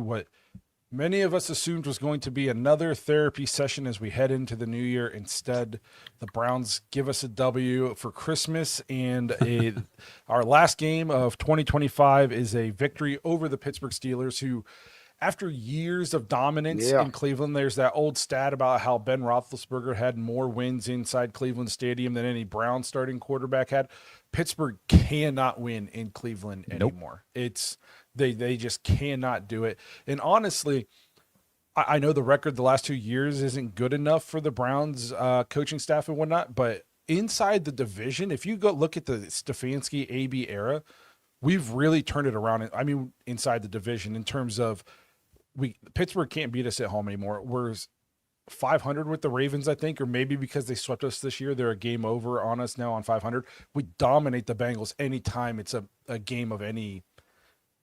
what many of us assumed was going to be another therapy session as we head into the new year. Instead, the Browns give us a W for Christmas, and our last game of 2025 is a victory over the Pittsburgh Steelers, who, after years of dominance in Cleveland, there's that old stat about how Ben Roethlisberger had more wins inside Cleveland Stadium than any Browns starting quarterback had. Pittsburgh cannot win in Cleveland anymore. They just cannot do it. And honestly, I know the record the last 2 years isn't good enough for the Browns coaching staff and whatnot, but inside the division, if you go look at the Stefanski AB era, we've really turned it around. I mean, inside the division in terms of Pittsburgh can't beat us at home anymore. We're 500 with the Ravens, I think, or maybe because they swept us this year, they're a game over on us now on 500. We dominate the Bengals anytime it's a game of any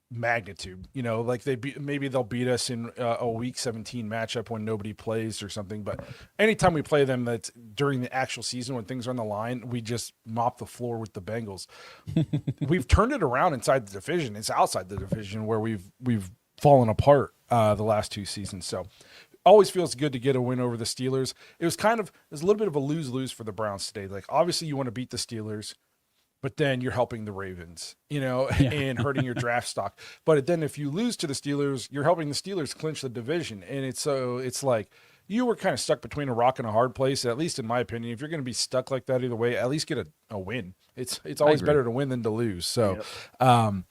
magnitude, like maybe they'll beat us in a week 17 matchup when nobody plays or something, but anytime we play them that's during the actual season when things are on the line, we just mop the floor with the Bengals. We've turned it around inside the division. It's outside the division where we've fallen apart the last 2 seasons. So always feels good to get a win over the Steelers. It was a little bit of a lose-lose for the Browns today. Like, obviously you want to beat the Steelers, but then you're helping the Ravens, and hurting your draft stock. But then if you lose to the Steelers, you're helping the Steelers clinch the division. And it's like you were kind of stuck between a rock and a hard place, at least in my opinion. If you're going to be stuck like that either way, at least get a win. It's always better to win than to lose. So I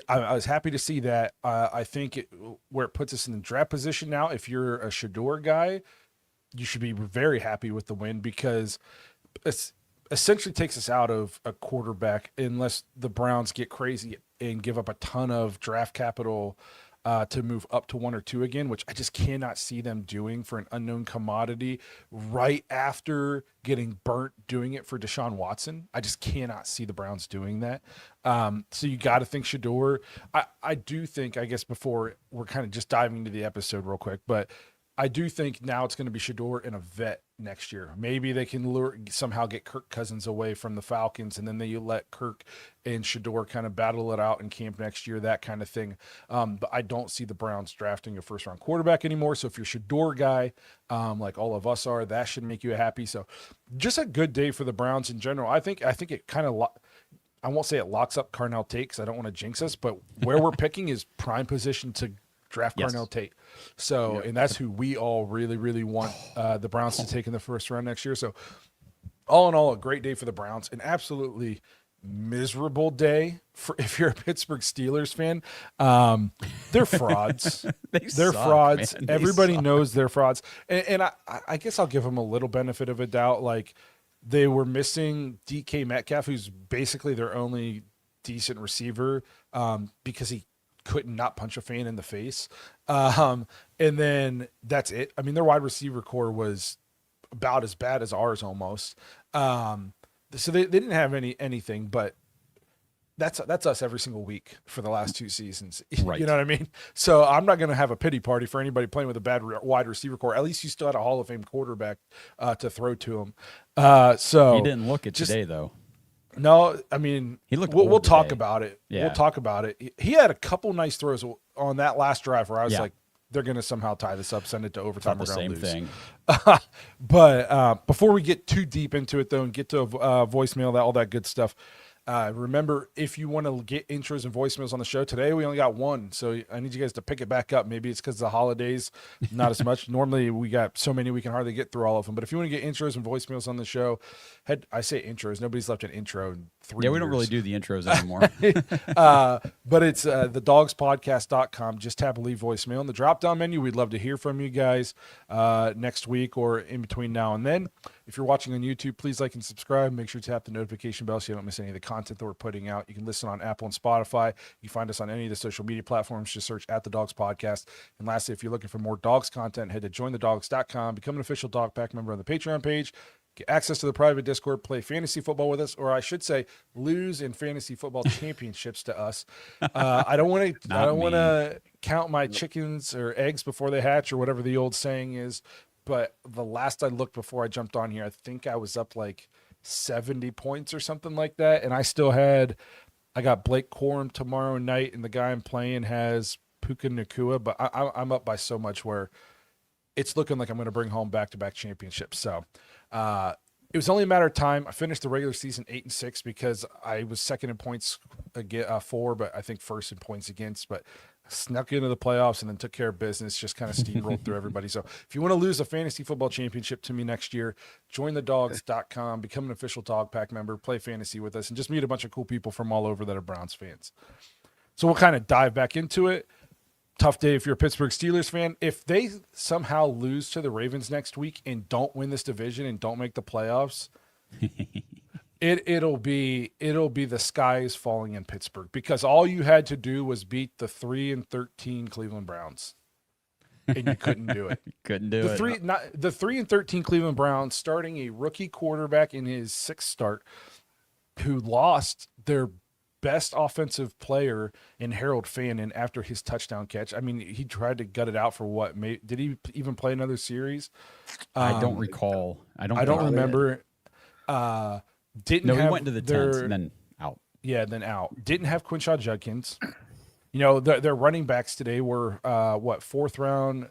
was happy to see that. I think where it puts us in the draft position now, if you're a Shador guy, you should be very happy with the win, because it's essentially takes us out of a quarterback unless the Browns get crazy and give up a ton of draft capital to move up to 1 or 2 again, which I just cannot see them doing for an unknown commodity right after getting burnt doing it for Deshaun Watson. I just cannot see the Browns doing that. So you got to think Shador. I do think, I guess before we're kind of just diving into the episode real quick, but I do think now it's going to be Shador and a vet next year. Maybe they can somehow get Kirk Cousins away from the Falcons, and then they let Kirk and Shador kind of battle it out in camp next year, that kind of thing. But I don't see the Browns drafting a first-round quarterback anymore. So if you're a Shador guy, like all of us are, that should make you happy. So just a good day for the Browns in general. I think it kind of I won't say it locks up Carnell Tate because I don't want to jinx us, but where we're picking is prime position to draft Carnell Tate. So, and that's who we all really, really want the Browns to take in the first round next year. So all in all, a great day for the Browns. An absolutely miserable day if you're a Pittsburgh Steelers fan. They're frauds. They're frauds. Man. Everybody knows they're frauds. And I guess I'll give them a little benefit of a doubt. Like, they were missing DK Metcalf, who's basically their only decent receiver, because he couldn't not punch a fan in the face. And then that's it. I mean, their wide receiver core was about as bad as ours almost. So they didn't have anything, but that's us every single week for the last 2 seasons. Right. You know what I mean? So I'm not going to have a pity party for anybody playing with a bad wide receiver core. At least you still had a Hall of Fame quarterback to throw to him. So he didn't look it today, though. No, I mean, he looked. We'll talk about it. Yeah. We'll talk about it. He had a couple nice throws on that last drive where I was like, they're going to somehow tie this up, send it to overtime. Not the same thing. But before we get too deep into it, though, and get to voicemail, all that good stuff, remember, if you want to get intros and voicemails on the show today, we only got one. So I need you guys to pick it back up. Maybe it's because of the holidays, not as much. Normally we got so many we can hardly get through all of them. But if you want to get intros and voicemails on the show, I say intros. Nobody's left an intro in 3 years. Yeah, we don't really do the intros anymore. But it's thedogspodcast.com. Just tap leave voicemail in the drop-down menu. We'd love to hear from you guys next week or in between now and then. If you're watching on YouTube, please like and subscribe. Make sure to tap the notification bell so you don't miss any of the content that we're putting out. You can listen on Apple and Spotify. You can find us on any of the social media platforms. Just search at The Dogs Podcast. And lastly, if you're looking for more dogs content, head to jointhedogs.com. Become an official Dog Pack member on the Patreon page. Get access to the private Discord. Play fantasy football with us, or I should say, lose in fantasy football championships to us. I don't want to count my chickens or eggs before they hatch, or whatever the old saying is. But the last I looked before I jumped on here, I think I was up like 70 points or something like that. And I got Blake Corum tomorrow night, and the guy I'm playing has Puka Nakua, but I'm up by so much where it's looking like I'm going to bring home back-to-back championships. So it was only a matter of time. I finished the regular season 8-6 because I was second in points for, but I think first in points against. But snuck into the playoffs and then took care of business, just kind of steamrolled through everybody. So if you want to lose a fantasy football championship to me next year, join thedogs.com, become an official Dog Pack member, play fantasy with us, and just meet a bunch of cool people from all over that are Browns fans. So we'll kind of dive back into it. Tough day if you're a Pittsburgh Steelers fan. If they somehow lose to the Ravens next week and don't win this division and don't make the playoffs, it'll be the skies falling in Pittsburgh, because all you had to do was beat the 3-13 Cleveland Browns, and you couldn't do it. Couldn't do it. The 3-13 Cleveland Browns, starting a rookie quarterback in his sixth start, who lost their best offensive player in Harold Fannin after his touchdown catch. I mean, he tried to gut it out for what? Did he even play another series? I don't recall. I don't remember. He went into the 10th and then out. Yeah, then out. Didn't have Quinshaw Judkins. You know, their running backs today were fourth round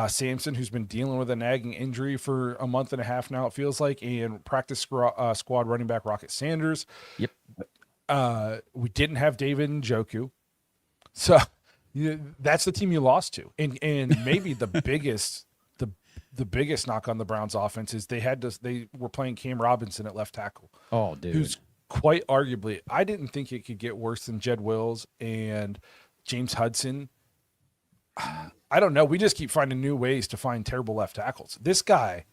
Samson, who's been dealing with a nagging injury for a month and a half now, it feels like, and practice squad running back Rocket Sanders. Yep. We didn't have David Njoku. So that's the team you lost to. And maybe the biggest the biggest knock on the Browns offense is they were playing Cam Robinson at left tackle. Oh, dude. Who's quite arguably, I didn't think it could get worse than Jed Wills and James Hudson. I don't know. We just keep finding new ways to find terrible left tackles. This guy,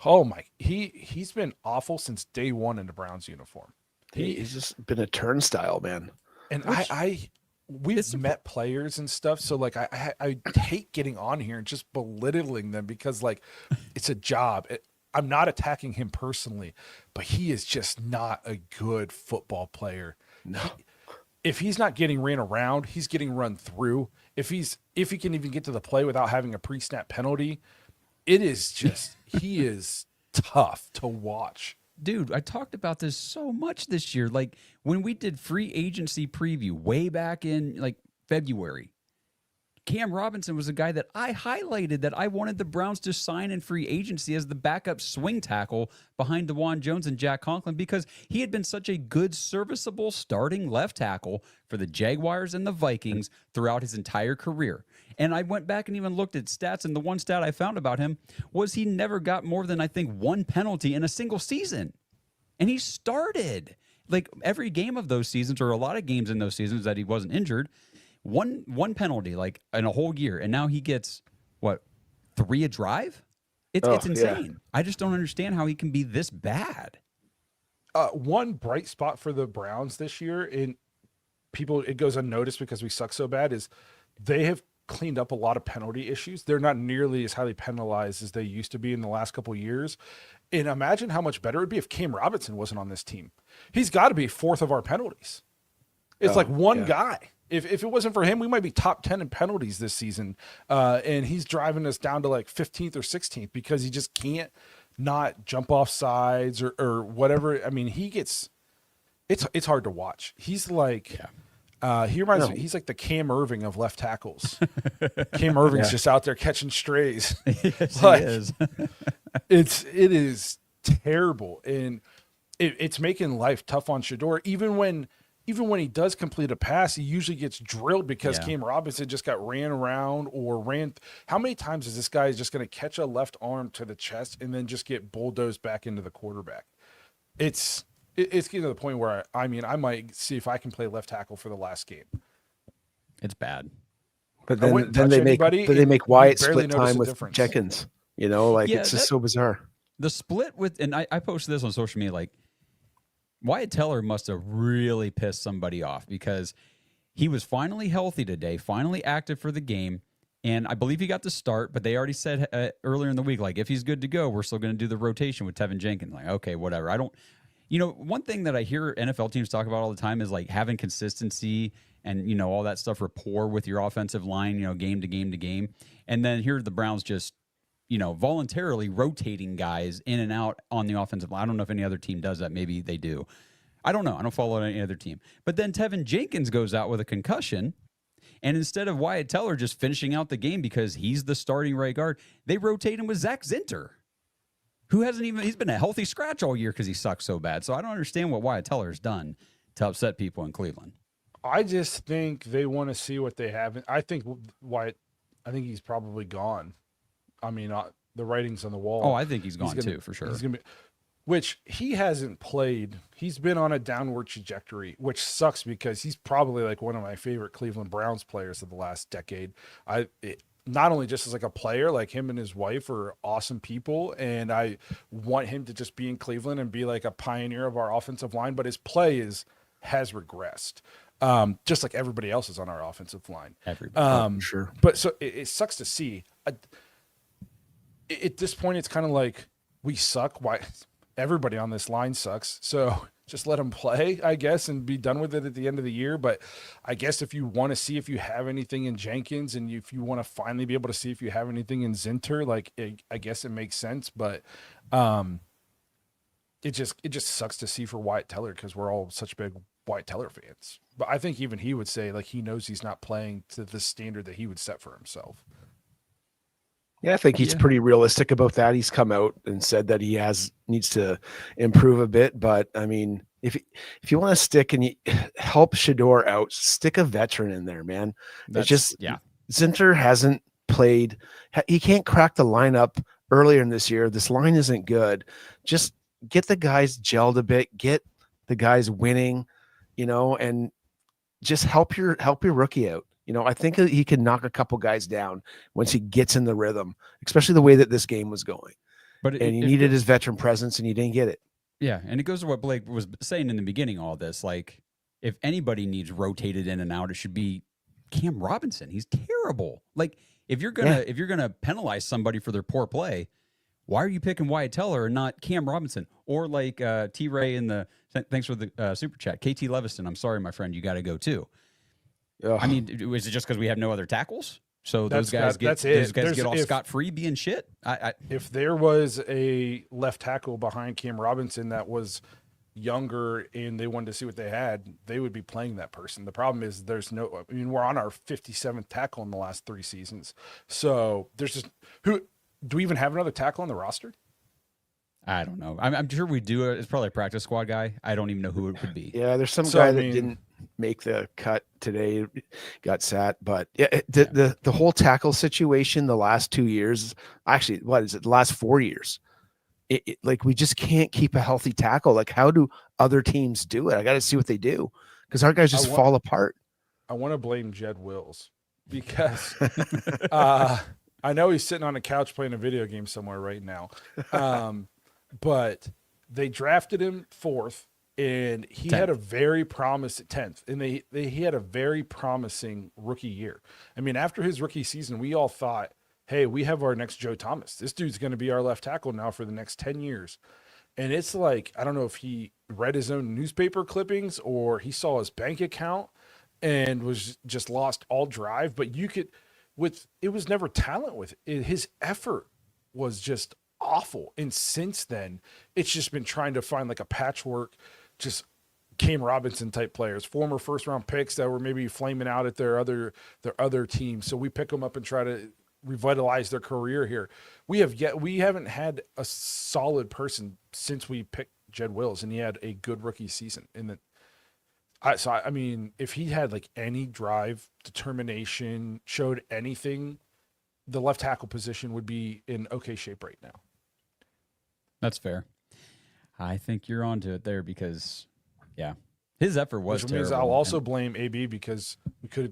oh my, he's been awful since day one in the Browns uniform. He's just been a turnstile, man. And we've met players and stuff, so like I hate getting on here and just belittling them because like it's a job. I'm not attacking him personally, but he is just not a good football player. No. If he's not getting ran around, he's getting run through. If he can even get to the play without having a pre-snap penalty, it is just he is tough to watch. Dude, I talked about this so much this year. Like when we did free agency preview way back in like February, Cam Robinson was a guy that I highlighted that I wanted the Browns to sign in free agency as the backup swing tackle behind DeJuan Jones and Jack Conklin, because he had been such a good, serviceable starting left tackle for the Jaguars and the Vikings throughout his entire career. And I went back and even looked at stats, and the one stat I found about him was he never got more than, I think, one penalty in a single season. And he started like every game of those seasons, or a lot of games in those seasons that he wasn't injured, one penalty like in a whole year. And now he gets, what, 3 a drive? It's insane. Yeah. I just don't understand how he can be this bad. One bright spot for the Browns this year, and it goes unnoticed because we suck so bad, is they have cleaned up a lot of penalty issues. They're not nearly as highly penalized as they used to be in the last couple of years. And imagine how much better it would be if Cam Robinson wasn't on this team. He's got to be fourth of our penalties. It's like one guy. If it wasn't for him, we might be top 10 in penalties this season. And he's driving us down to like 15th or 16th because he just can't not jump off sides or whatever. I mean, it's hard to watch. He's like, he reminds me, he's like the Cam Irving of left tackles. Cam Irving's just out there catching strays. Yes, like, he is. it is terrible. And it's making life tough on Shedeur. Even when he does complete a pass, he usually gets drilled because Cam Robinson just got ran around or ran. How many times is this guy just going to catch a left arm to the chest and then just get bulldozed back into the quarterback? It's getting to the point where I might see if I can play left tackle for the last game. It's bad. But then they make Wyatt split time with Jenkins. You know, like it's just so bizarre. The split with, and I posted this on social media, like Wyatt Teller must have really pissed somebody off because he was finally healthy today, finally active for the game. And I believe he got the start, but they already said earlier in the week, like, if he's good to go, we're still going to do the rotation with Tevin Jenkins. Like, okay, whatever. One thing that I hear NFL teams talk about all the time is like having consistency and, all that stuff, rapport with your offensive line, game to game to game. And then here the Browns just, voluntarily rotating guys in and out on the offensive line. I don't know if any other team does that. Maybe they do. I don't know. I don't follow any other team. But then Tevin Jenkins goes out with a concussion. And instead of Wyatt Teller just finishing out the game because he's the starting right guard, they rotate him with Zach Zinter, who he's been a healthy scratch all year because he sucks so bad. So I don't understand what Wyatt Teller has done to upset people in Cleveland. I just think they want to see what they have. I think he's probably gone. I mean, the writing's on the wall. Oh, I think he's gone too, for sure. Which he hasn't played. He's been on a downward trajectory, which sucks because he's probably like one of my favorite Cleveland Browns players of the last decade. Not only just as like a player, like him and his wife are awesome people, and I want him to just be in Cleveland and be like a pioneer of our offensive line, but his play has regressed. Just like everybody else is on our offensive line. Sure. But so it sucks to see. At this point, it's kind of like we suck. Why? Everybody on this line sucks. So just let them play, I guess, and be done with it at the end of the year. But I guess if you want to see if you have anything in Jenkins, and if you want to finally be able to see if you have anything in Zinter, like I guess it makes sense. But it just sucks to see for Wyatt Teller because we're all such big Wyatt Teller fans. But I think even he would say like he knows he's not playing to the standard that he would set for himself. Yeah, I think he's pretty realistic about that. He's come out and said that he needs to improve a bit. But I mean, if you want to stick and help Shedeur out, stick a veteran in there, man. Zinter hasn't played. He can't crack the lineup earlier in this year. This line isn't good. Just get the guys gelled a bit, get the guys winning, and just help your rookie out. I think he can knock a couple guys down once he gets in the rhythm, especially the way that this game was going. And he needed his veteran presence, and he didn't get it. Yeah, and it goes to what Blake was saying in the beginning of all this. Like, if anybody needs rotated in and out, it should be Cam Robinson. He's terrible. Like, if you're gonna penalize somebody for their poor play, why are you picking Wyatt Teller and not Cam Robinson? Or like T-Ray thanks for the super chat. KT Leviston, I'm sorry, my friend, you got to go too. Ugh. I mean, is it just because we have no other tackles? So those guys get off scot-free being shit? If there was a left tackle behind Cam Robinson that was younger and they wanted to see what they had, they would be playing that person. The problem is we're on our 57th tackle in the last 3 seasons. So there's just do we even have another tackle on the roster? I don't know. I'm sure we do. It's probably a practice squad guy. I don't even know who it would be. Yeah, there's some guy that didn't make the cut today, got sat. But the whole tackle situation the last 2 years, actually, what is it? The last 4 years, like we just can't keep a healthy tackle. Like, how do other teams do it? I got to see what they do because our guys just fall apart. I want to blame Jed Wills because I know he's sitting on a couch playing a video game somewhere right now. But they drafted him 4th, and he 10th. Had a very promising 10th, and he had a very promising rookie year. I mean, after his rookie season, we all thought, hey, we have our next Joe Thomas. This dude's going to be our left tackle now for the next 10 years. And it's like, I don't know if he read his own newspaper clippings or he saw his bank account and was just lost all drive. But it was never talent with it. His effort was just awful. And since then, it's just been trying to find like a patchwork, just Cam Robinson type players, former first round picks that were maybe flaming out at their other teams. So we pick them up and try to revitalize their career here. We haven't had a solid person since we picked Jed Wills, and he had a good rookie season. I mean, if he had like any drive, determination, showed anything, the left tackle position would be in okay shape right now. That's fair. I think you're onto it there because, his effort was terrible. Means I'll also blame AB because we could have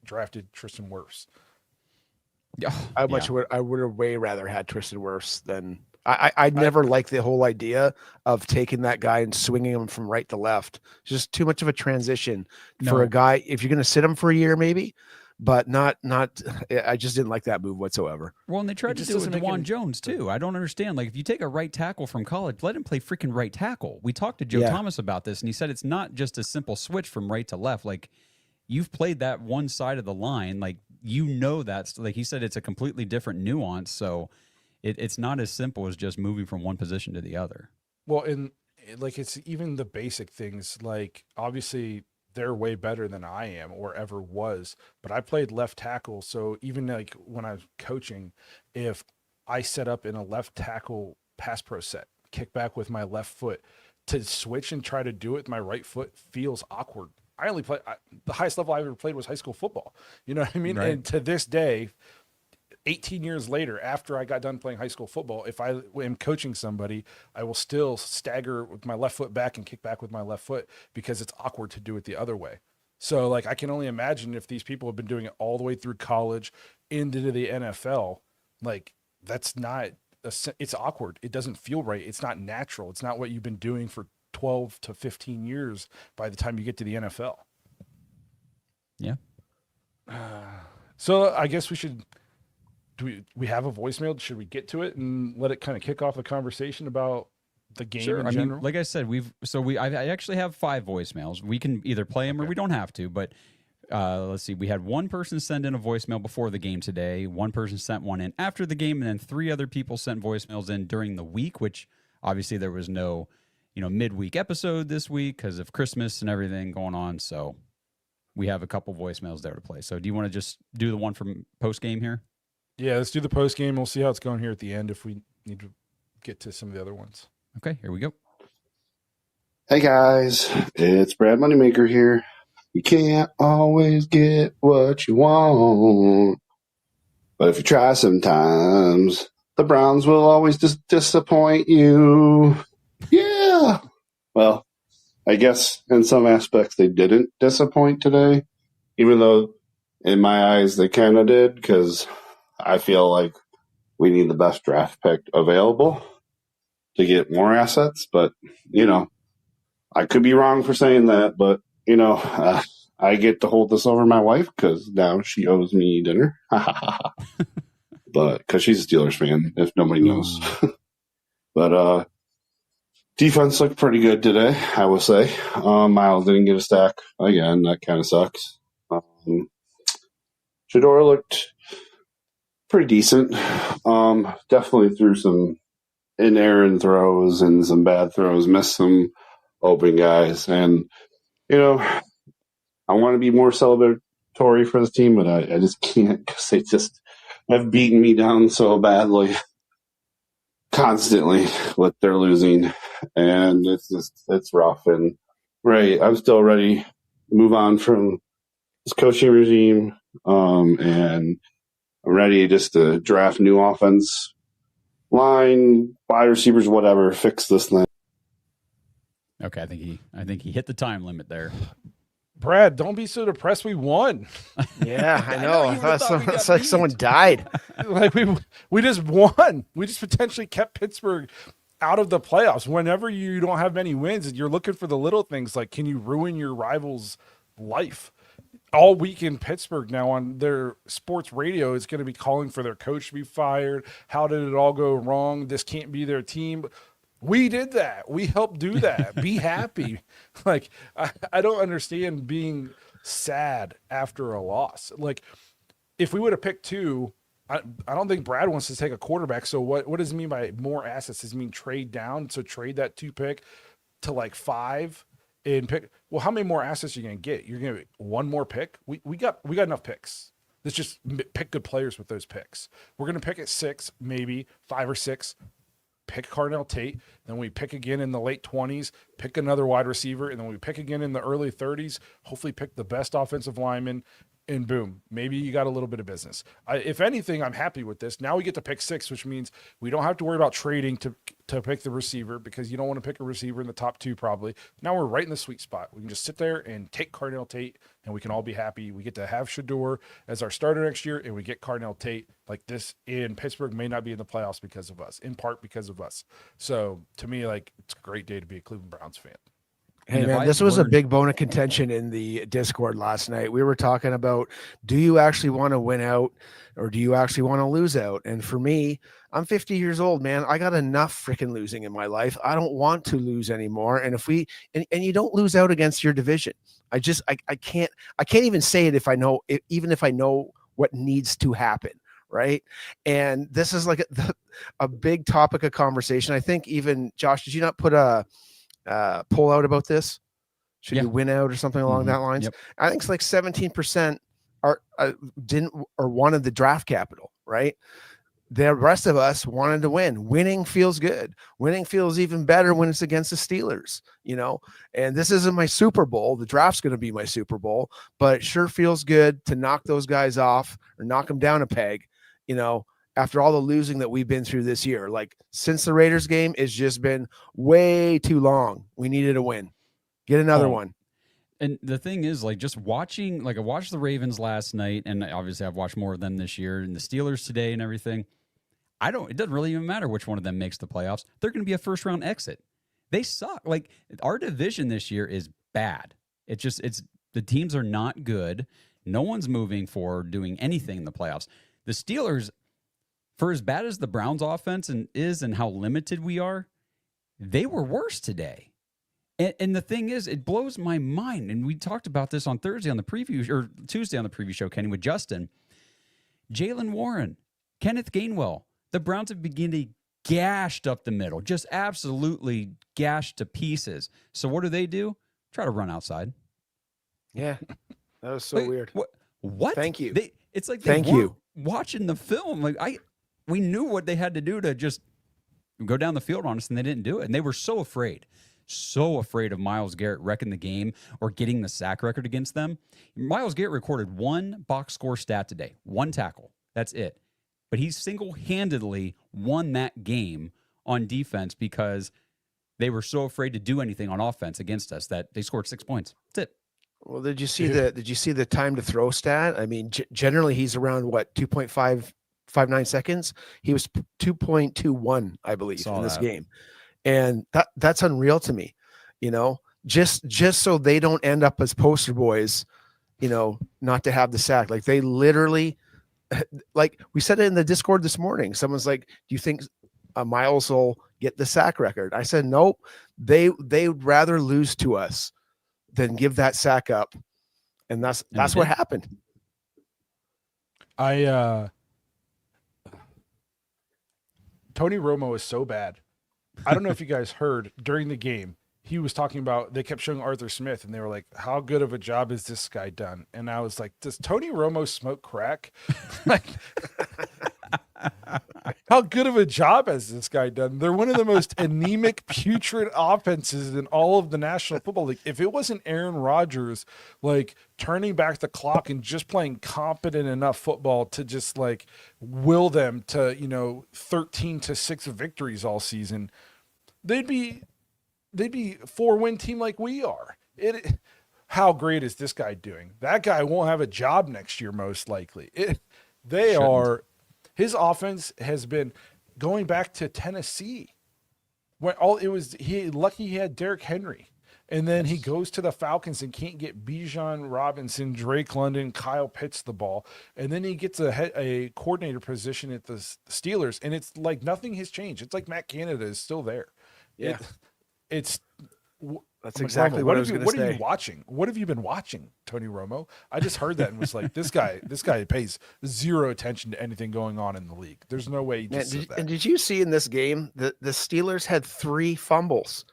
drafted Tristan Wirfs. I would have way rather had Tristan Wirfs than I never liked the whole idea of taking that guy and swinging him from right to left. It's just too much of a transition for a guy. If you're going to sit him for a year, maybe. But not. I just didn't like that move whatsoever. Well, and they tried to do it with DeJuan Jones too. I don't understand. Like, if you take a right tackle from college, let him play freaking right tackle. We talked to Joe Thomas about this, and he said it's not just a simple switch from right to left. Like, you've played that one side of the line. Like, that's like he said, it's a completely different nuance. So it's not as simple as just moving from one position to the other. Well, and like it's even the basic things. Like, obviously, they're way better than I am or ever was. But I played left tackle, so even like when I was coaching, if I set up in a left tackle pass pro set, kick back with my left foot, to switch and try to do it with my right foot feels awkward. I only play the highest level I ever played was high school football. You know what I mean? Right. And to this day, 18 years later, after I got done playing high school football, if I am coaching somebody, I will still stagger with my left foot back and kick back with my left foot because it's awkward to do it the other way. So like, I can only imagine if these people have been doing it all the way through college into the NFL, like that's not, it's awkward. It doesn't feel right. It's not natural. It's not what you've been doing for 12 to 15 years by the time you get to the NFL. Yeah. So I guess we should, do we have a voicemail? Should we get to it and let it kind of kick off a conversation about the game in general? Mean, like I said, I actually have 5 voicemails. We can either play them or we don't have to, but let's see. We had one person send in a voicemail before the game today. One person sent one in after the game, and then 3 other people sent voicemails in during the week, which obviously there was no, midweek episode this week because of Christmas and everything going on. So we have a couple voicemails there to play. So do you want to just do the one from post game here? Yeah, let's do the post game. We'll see how it's going here at the end if we need to get to some of the other ones. Okay, here we go. Hey guys, it's Brad Moneymaker here. You can't always get what you want, but if you try sometimes, the Browns will always disappoint you. Yeah. Well, I guess in some aspects they didn't disappoint today, even though in my eyes they kind of did, because I feel like we need the best draft pick available to get more assets. But, I could be wrong for saying that, but, I get to hold this over my wife because now she owes me dinner. But because she's a Steelers fan, if nobody knows. But defense looked pretty good today, I will say. Miles didn't get a stack again. That kind of sucks. Shedeur looked pretty decent. Definitely threw some in-errand throws and some bad throws, missed some open guys. And, I want to be more celebratory for the team, but I just can't because they just have beaten me down so badly constantly with their losing. And it's rough. And, right, I'm still ready to move on from this coaching regime. And I'm ready just to draft new offense line, wide receivers, whatever, fix this thing. Okay, I think he hit the time limit there. Brad, don't be so depressed. We won. Yeah, I know. I thought it's like someone died. Like we just won. We just potentially kept Pittsburgh out of the playoffs. Whenever you don't have many wins, you're looking for the little things like, can you ruin your rival's life? All week in Pittsburgh now on their sports radio is going to be calling for their coach to be fired. How did it all go wrong? This can't be their team. We did that. We helped do that. Be happy. Like, I don't understand being sad after a loss. Like, if we would have picked 2, I don't think Brad wants to take a quarterback. So what does it mean by more assets? Does it mean trade down? So trade that 2 pick to like 5 and pick. Well, how many more assets are you going to get? You're going to get 1 more pick? We got enough picks. Let's just pick good players with those picks. We're going to pick at 6, maybe 5 or 6. Pick Cardinal Tate, then we pick again in the late 20s, pick another wide receiver, and then we pick again in the early 30s, hopefully pick the best offensive lineman, and boom, maybe you got a little bit of business. If anything, I'm happy with this. Now we get to pick 6, which means we don't have to worry about trading to pick the receiver because you don't want to pick a receiver in the top 2 probably. Now we're right in the sweet spot. We can just sit there and take Cardinal Tate, and we can all be happy. We get to have Shedeur as our starter next year, and we get Cardinal Tate like this. And Pittsburgh may not be in the playoffs because of us, in part because of us. So to me, like, it's a great day to be a Cleveland Browns fan. Hey, man, this was a big bone of contention in the Discord last night. We were talking about, do you actually want to win out or do you actually want to lose out? And for me, I'm 50 years old, man. I got enough freaking losing in my life. I don't want to lose anymore. And if and you don't lose out against your division. I can't even say it even if I know what needs to happen. Right. And this is like a big topic of conversation. I think even Josh, did you not put a pull out about this? Should Yeah. you win out or something along that lines? Yep. I think it's like 17% are didn't or wanted the draft capital, right? The rest of us wanted to win. Winning feels good. Winning feels even better when it's against the Steelers, you know. And this isn't my Super Bowl. The draft's going to be my Super Bowl, but it sure feels good to knock those guys off or knock them down a peg, you know, after all the losing that we've been through this year. Like since the Raiders game, it's just been way too long. We needed a win. Get another one. And the thing is, like, just watching, like, I watched the Ravens last night, and obviously I've watched more of them this year, and the Steelers today and everything. It doesn't really even matter which one of them makes the playoffs. They're going to be a first round exit. They suck. Like, our division this year is bad. The teams are not good. No one's moving forward, doing anything in the playoffs. The Steelers, for as bad as the Browns offense and how limited we are, they were worse today. And the thing is, it blows my mind. And we talked about this on Thursday on the preview, or Tuesday on the preview show, Kenny, with Justin. Jaylen Warren, Kenneth Gainwell, the Browns have begun to gashed up the middle, just absolutely gashed to pieces. So what do? Try to run outside. Yeah, that was so weird. What? Thank you. It's like they weren't watching the film. Like we knew what they had to do to just go down the field on us, and they didn't do it. And they were so afraid of Myles Garrett wrecking the game or getting the sack record against them. Myles Garrett recorded one box score stat today, one tackle. That's it. But he single-handedly won that game on defense because they were so afraid to do anything on offense against us that they scored 6 points. That's it. Well, did you see the time to throw stat? I mean, generally he's around 2.559 seconds. He was 2.21, I believe, in this game. And that's unreal to me, you know, just so they don't end up as poster boys, you know, not to have the sack. Like they literally, like we said it in the Discord this morning. Someone's like, "Do you think Myles will get the sack record?" I said, "Nope. They'd rather lose to us than give that sack up," and that's what happened. Tony Romo is so bad. I don't know if you guys heard during the game. He was talking about, they kept showing Arthur Smith and they were like, how good of a job has this guy done? And I was like, does Tony Romo smoke crack? Like, how good of a job has this guy done? They're one of the most anemic, putrid offenses in all of the National Football League. If it wasn't Aaron Rodgers, like turning back the clock and just playing competent enough football to just like will them to, 13-6 victories all season, they'd be 4-win team like we are. How great is this guy doing? That guy won't have a job next year, most likely. His offense has been going back to Tennessee. Lucky he had Derrick Henry. And then he goes to the Falcons and can't get Bijan Robinson, Drake London, Kyle Pitts the ball. And then he gets a coordinator position at the Steelers. And it's like nothing has changed. It's like Matt Canada is still there. Yeah. That's exactly what I was going to say. What are you watching? What have you been watching, Tony Romo? I just heard that and was like, this guy pays zero attention to anything going on in the league. There's no way he just said that. And did you see in this game the Steelers had 3 fumbles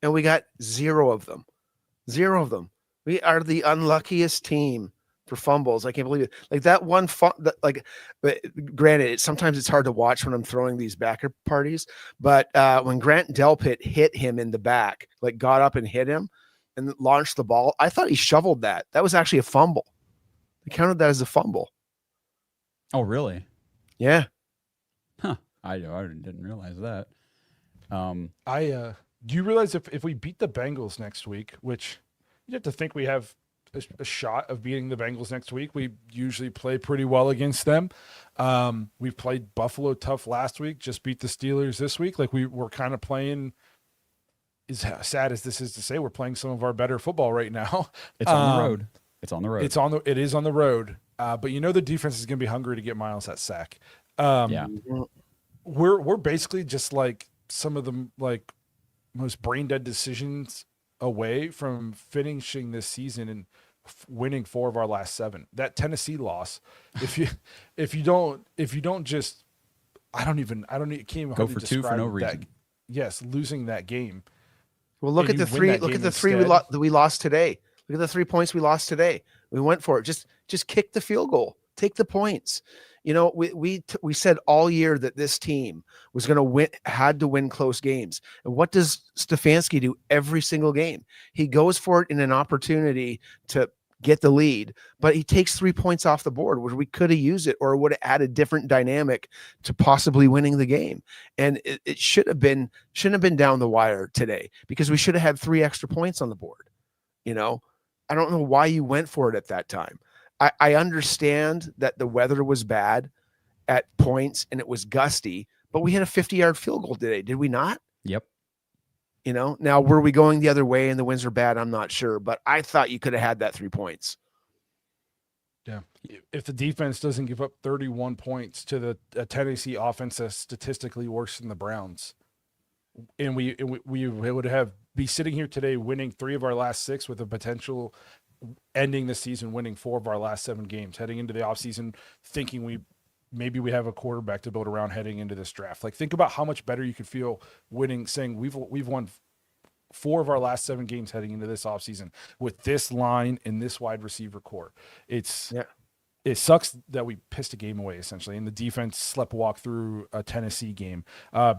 and we got 0 of them. 0 of them. We are the unluckiest team for fumbles. I can't believe it. Like that one, granted, sometimes it's hard to watch when I'm throwing these backer parties, but when Grant Delpit hit him in the back, like got up and hit him and launched the ball, I thought he shoveled that. That was actually a fumble. They counted that as a fumble. Oh, really? Yeah. Huh. I didn't realize that. Do you realize if we beat the Bengals next week, which you have to think we have a shot of beating the Bengals next week. We usually play pretty well against them. We've played Buffalo tough last week, just beat the Steelers this week. Like we're kind of playing, as sad as this is to say, we're playing some of our better football right now. It's on the road. It is on the road. But the defense is going to be hungry to get Myles that sack. We're basically just like some of the like most brain dead decisions away from finishing this season and winning 4 of our last 7. That Tennessee loss, if you don't just, can't even go for 2 for no reason. Yes, losing that game. Well, look and at you the win three. that Look game at the three instead. that we lost today. Look at the 3 points we lost today. We went for it. Just kick the field goal. Take the points. You know, we said all year that this team was going to win, had to win close games. And what does Stefanski do every single game? He goes for it in an opportunity to get the lead, but he takes 3 points off the board where we could have used it or would have added different dynamic to possibly winning the game. And it shouldn't have been down the wire today because we should have had 3 extra points on the board. You know, I don't know why you went for it at that time. I understand that the weather was bad at points and it was gusty, but we had a 50-yard field goal today, did we not? Yep. You know, now were we going the other way and the winds are bad? I'm not sure, but I thought you could have had that 3 points. Yeah. If the defense doesn't give up 31 points to the Tennessee offense that's statistically worse than the Browns, and we would have be sitting here today winning 3 of our last 6 with a potential ending the season winning 4 of our last 7 games, heading into the offseason thinking we have a quarterback to build around heading into this draft. Like, think about how much better you could feel winning, saying we've won 4 of our last 7 games heading into this offseason with this line and this wide receiver core. It sucks that we pissed a game away, essentially, and the defense slept walk through a Tennessee game.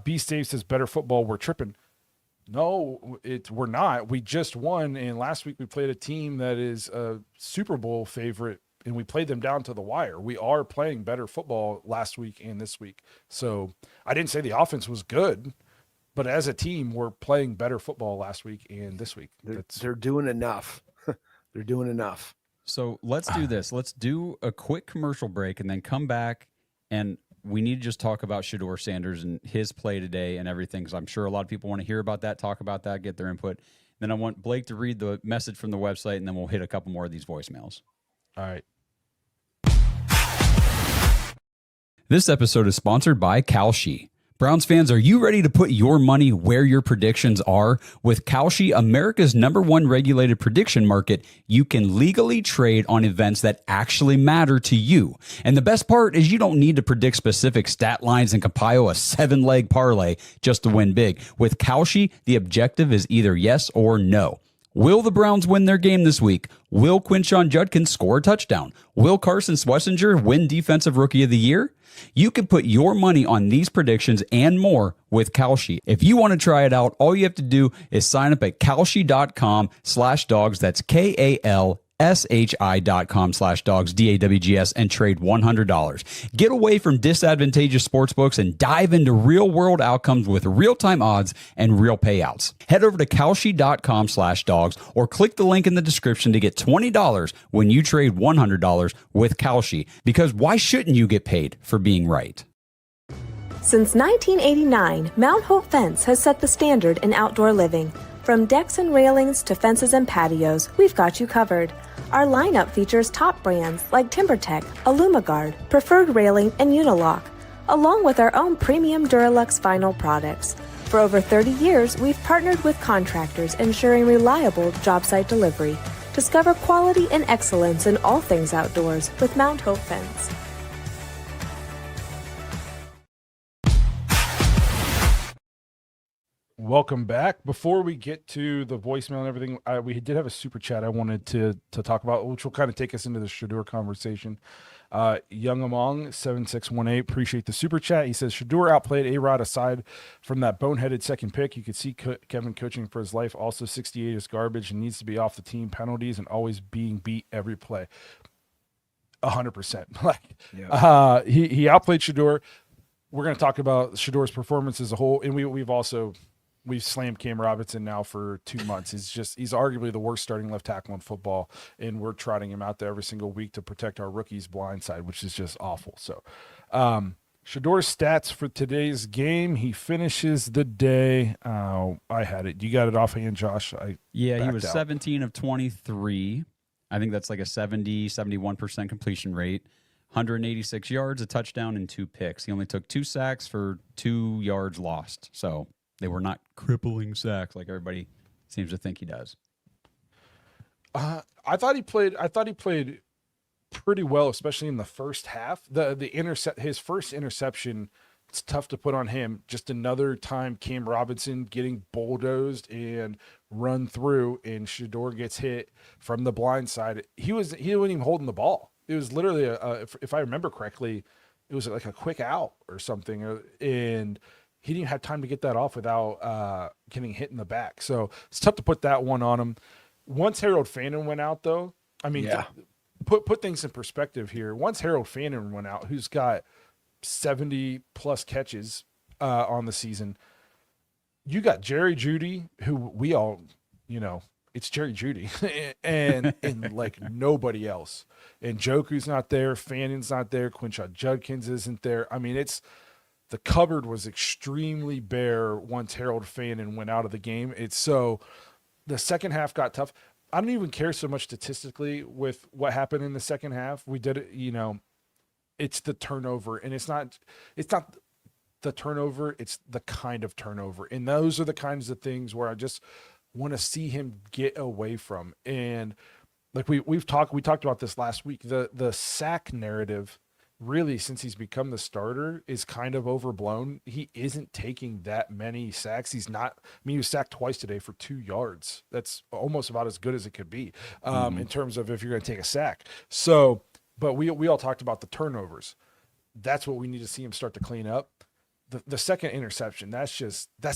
B-Stave says, better football, we're tripping. No, we're not. We just won, and last week we played a team that is a Super Bowl favorite, and we played them down to the wire. We are playing better football last week and this week. So I didn't say the offense was good, but as a team, we're playing better football last week and this week. They're doing enough. They're doing enough. So let's do this. Let's do a quick commercial break and then come back, and we need to just talk about Shedeur Sanders and his play today and everything, because I'm sure a lot of people want to hear about that, talk about that, get their input. Then I want Blake to read the message from the website, and then we'll hit a couple more of these voicemails. All right. This episode is sponsored by Kalshi. Browns fans, are you ready to put your money where your predictions are? With Kalshi, America's #1 regulated prediction market, you can legally trade on events that actually matter to you. And the best part is you don't need to predict specific stat lines and compile a 7-leg parlay just to win big. With Kalshi, the objective is either yes or no. Will the Browns win their game this week? Will Quinshon Judkins score a touchdown? Will Carson Schlesinger win Defensive Rookie of the Year? You can put your money on these predictions and more with Kalshi. If you want to try it out, all you have to do is sign up at kalshi.com/dogs. That's KALSHI.com/dogs, DAWGS, and trade $100. Get away from disadvantageous sportsbooks and dive into real-world outcomes with real-time odds and real payouts. Head over to kalshi.com/dogs or click the link in the description to get $20 when you trade $100 with Kalshi. Because why shouldn't you get paid for being right? Since 1989, Mount Hope Fence has set the standard in outdoor living. From decks and railings to fences and patios, we've got you covered. Our lineup features top brands like TimberTech, Alumagard, Preferred Railing, and Unilock, along with our own premium Duralux vinyl products. For over 30 years, we've partnered with contractors ensuring reliable job site delivery. Discover quality and excellence in all things outdoors with Mount Hope Fence. Welcome back. Before we get to the voicemail and everything, we did have a super chat I wanted to talk about, which will kind of take us into the Shedeur conversation. Young Among 7618, appreciate the super chat. He says Shedeur outplayed A-Rod. Aside from that boneheaded second pick, you could see Kevin coaching for his life. Also, 68 is garbage and needs to be off the team. Penalties and always being beat every play. 100%. He outplayed Shedeur. We're going to talk about Shedeur's performance as a whole, and we've slammed Cam Robinson now for 2 months. He's arguably the worst starting left tackle in football, and we're trotting him out there every single week to protect our rookies' blind side, which is just awful. So, Shedeur's stats for today's game: he finishes the day. I had it. You got it offhand, Josh? He was 17 of 23. I think that's like a 71% completion rate. 186 yards, a touchdown, and 2 picks. He only took 2 sacks for 2 yards lost. So they were not crippling sacks like everybody seems to think he does. I thought he played pretty well, especially in the first half. His first interception it's tough to put on him. Just another time, Cam Robinson getting bulldozed and run through, and Shador gets hit from the blind side. He wasn't even holding the ball. It was literally if I remember correctly, it was like a quick out or something, and he didn't have time to get that off without getting hit in the back. So it's tough to put that one on him. Once Harold Fannin went out, though, I mean, put things in perspective here. Once Harold Fannin went out, who's got 70 plus catches on the season, you got Jerry Jeudy, who we all, it's Jerry Jeudy, and like nobody else. And Joku's not there, Fannin's not there, Quinshot Judkins isn't there. I mean, the cupboard was extremely bare once Harold Fannin went out of the game. So the second half got tough. I don't even care so much statistically with what happened in the second half. We did it, it's the turnover, and it's not the turnover, it's the kind of turnover. And those are the kinds of things where I just want to see him get away from. And like we talked about this last week, the sack narrative really, since he's become the starter, is kind of overblown. He isn't taking that many sacks. He was sacked twice today for 2 yards. That's almost about as good as it could be in terms of if you're going to take a sack. So, but we all talked about the turnovers. That's what we need to see him start to clean up. The second interception, that's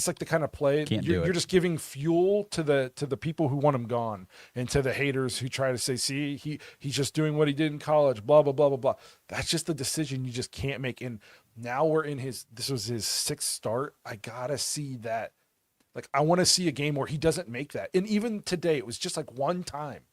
like the kind of play you're just giving fuel to the people who want him gone, and to the haters who try to say, see, he's just doing what he did in college, blah blah blah blah blah. That's just the decision you just can't make. And now this was his 6th start. I gotta see that. Like, I want to see a game where he doesn't make that. And even today, it was just like one time.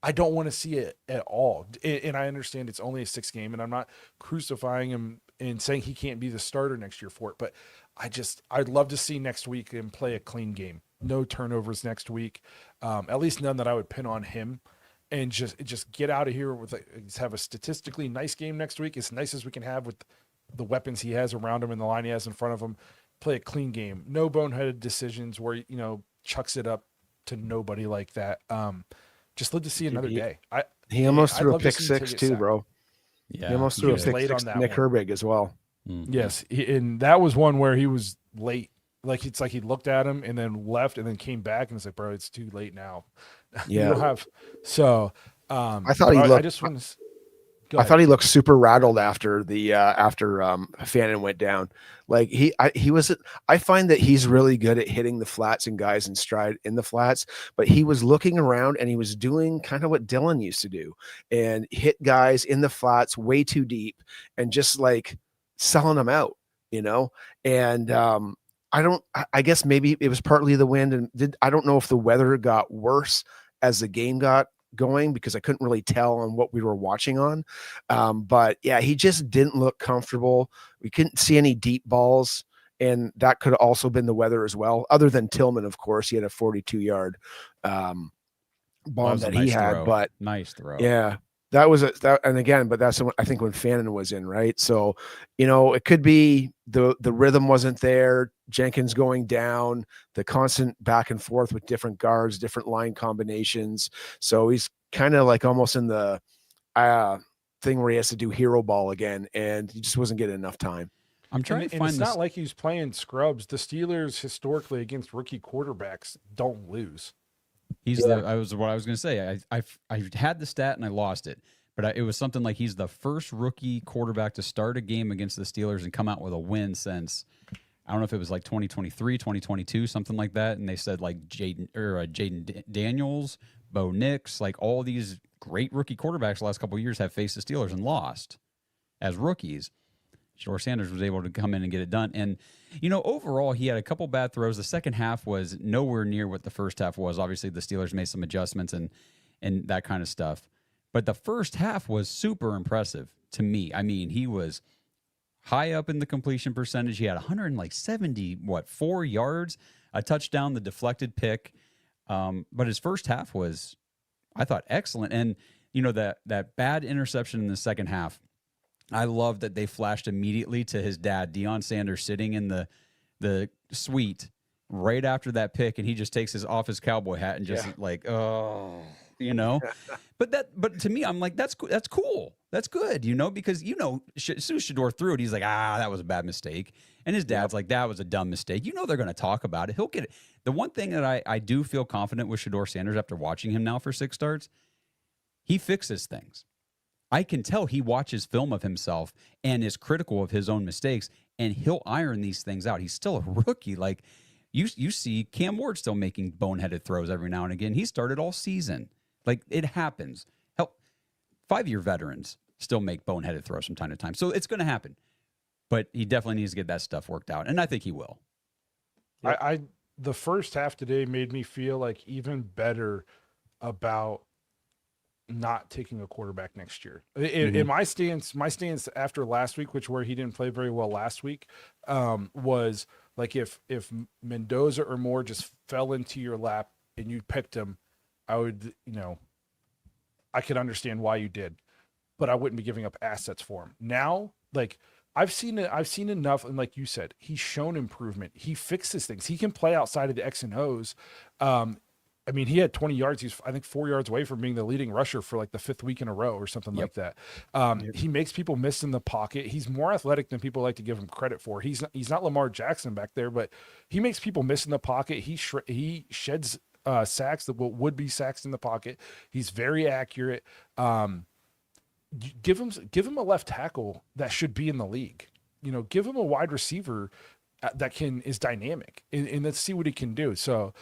I don't want to see it at all. And I understand it's only a 6th game, and I'm not crucifying him and saying he can't be the starter next year for it. But I'd love to see next week him play a clean game. No turnovers next week. At least none that I would pin on him. And just get out of here with have a statistically nice game next week. As nice as we can have with the weapons he has around him and the line he has in front of him. Play a clean game. No boneheaded decisions where, chucks it up to nobody like that. Just live to see another day. He almost threw a pick 6 too, bro. Yeah, he almost threw a pick 6 to Nick Herbig as well. Mm-hmm. Yes, and that was one where he was late. Like, it's like he looked at him and then left and then came back and it's like, bro, it's too late now. Yeah. You don't have. So I thought he looked. I just want to. I thought he looked super rattled after Fannin went down. Like I find that he's really good at hitting the flats and guys in stride in the flats, but he was looking around and he was doing kind of what Dylan used to do and hit guys in the flats way too deep and just like selling them out, and I guess maybe it was partly the wind, and I don't know if the weather got worse as the game got going because I couldn't really tell on what we were watching on. But yeah, he just didn't look comfortable. We couldn't see any deep balls, and that could have also been the weather as well. Other than Tillman, of course, he had a 42-yard bomb that he had, but nice throw. Yeah, that was and again, but that's I think when Fannin was in, right? So, it could be the rhythm wasn't there, Jenkins going down, the constant back and forth with different guards, different line combinations. So he's kind of like almost in the thing where he has to do hero ball again, and he just wasn't getting enough time. I'm trying to find it's not like he's playing scrubs. The Steelers historically against rookie quarterbacks don't lose. What I was going to say. I had the stat and I lost it, but it was something like he's the first rookie quarterback to start a game against the Steelers and come out with a win since, I don't know if it was like 2023, 2022, something like that. And they said like Jaden Daniels, Bo Nix, like all these great rookie quarterbacks the last couple of years have faced the Steelers and lost as rookies. Shore Sanders was able to come in and get it done. And, overall, he had a couple bad throws. The second half was nowhere near what the first half was. Obviously, the Steelers made some adjustments and that kind of stuff. But the first half was super impressive to me. I mean, he was high up in the completion percentage. He had 4 yards, a touchdown, the deflected pick. But his first half was, I thought, excellent. And, that bad interception in the second half, I love that they flashed immediately to his dad, Deion Sanders, sitting in the suite right after that pick, and he just takes his off his cowboy hat and just you know. But to me, I'm like, that's cool. That's good, you know, because as soon as Shador threw it, he's like, that was a bad mistake. And his dad's like, that was a dumb mistake. You know, they're going to talk about it. He'll get it. The one thing that I do feel confident with Shador Sanders after watching him now for 6 starts, he fixes things. I can tell he watches film of himself and is critical of his own mistakes, and he'll iron these things out. He's still a rookie. Like you see Cam Ward still making boneheaded throws every now and again. He started all season. Like, it happens. Hell, 5-year veterans still make boneheaded throws from time to time. So it's going to happen. But he definitely needs to get that stuff worked out, and I think he will. I the first half today made me feel like even better about not taking a quarterback next year. In my stance after last week, where he didn't play very well last week, was like if Mendoza or Moore just fell into your lap and you picked him, I would, I could understand why you did, but I wouldn't be giving up assets for him. Now, like I've seen enough, and like you said, he's shown improvement. He fixes things. He can play outside of the X and O's. I mean, he had 20 yards. He's, I think, 4 yards away from being the leading rusher for like the 5th week in a row or something like that. He makes people miss in the pocket. He's more athletic than people like to give him credit for. He's not Lamar Jackson back there, but he makes people miss in the pocket. He sheds sacks that would be sacks in the pocket. He's very accurate. Give him a left tackle that should be in the league. Give him a wide receiver that is dynamic, and let's see what he can do. So,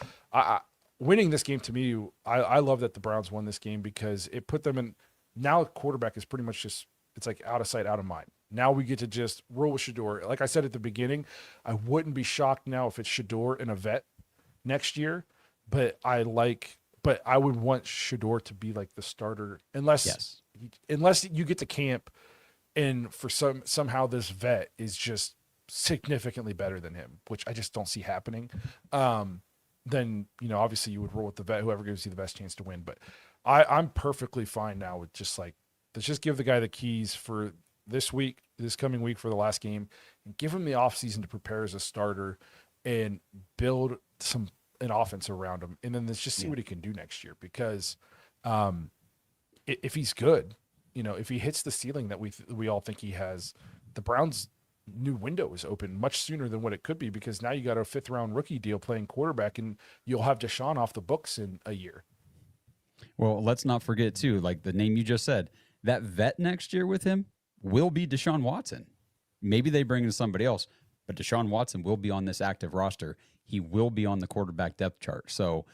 winning this game, to me, I love that the Browns won this game because it put them in. Now, quarterback is pretty much just, it's like out of sight, out of mind. Now we get to just roll with Shador. Like I said at the beginning, I wouldn't be shocked now if it's Shador and a vet next year, but I would want Shador to be like the starter unless you get to camp and for somehow this vet is just significantly better than him, which I just don't see happening. Then, obviously you would roll with the vet, whoever gives you the best chance to win. But I'm perfectly fine now with just like, let's just give the guy the keys for this coming week for the last game, and give him the offseason to prepare as a starter and build an offense around him. And then let's just see what he can do next year. Because if he's good, if he hits the ceiling that we all think he has, the Browns' new window is open much sooner than what it could be, because now you got a 5th-round rookie deal playing quarterback, and you'll have Deshaun off the books in a year. Well, let's not forget, too, like the name you just said, that vet next year with him will be Deshaun Watson. Maybe they bring in somebody else, but Deshaun Watson will be on this active roster. He will be on the quarterback depth chart. So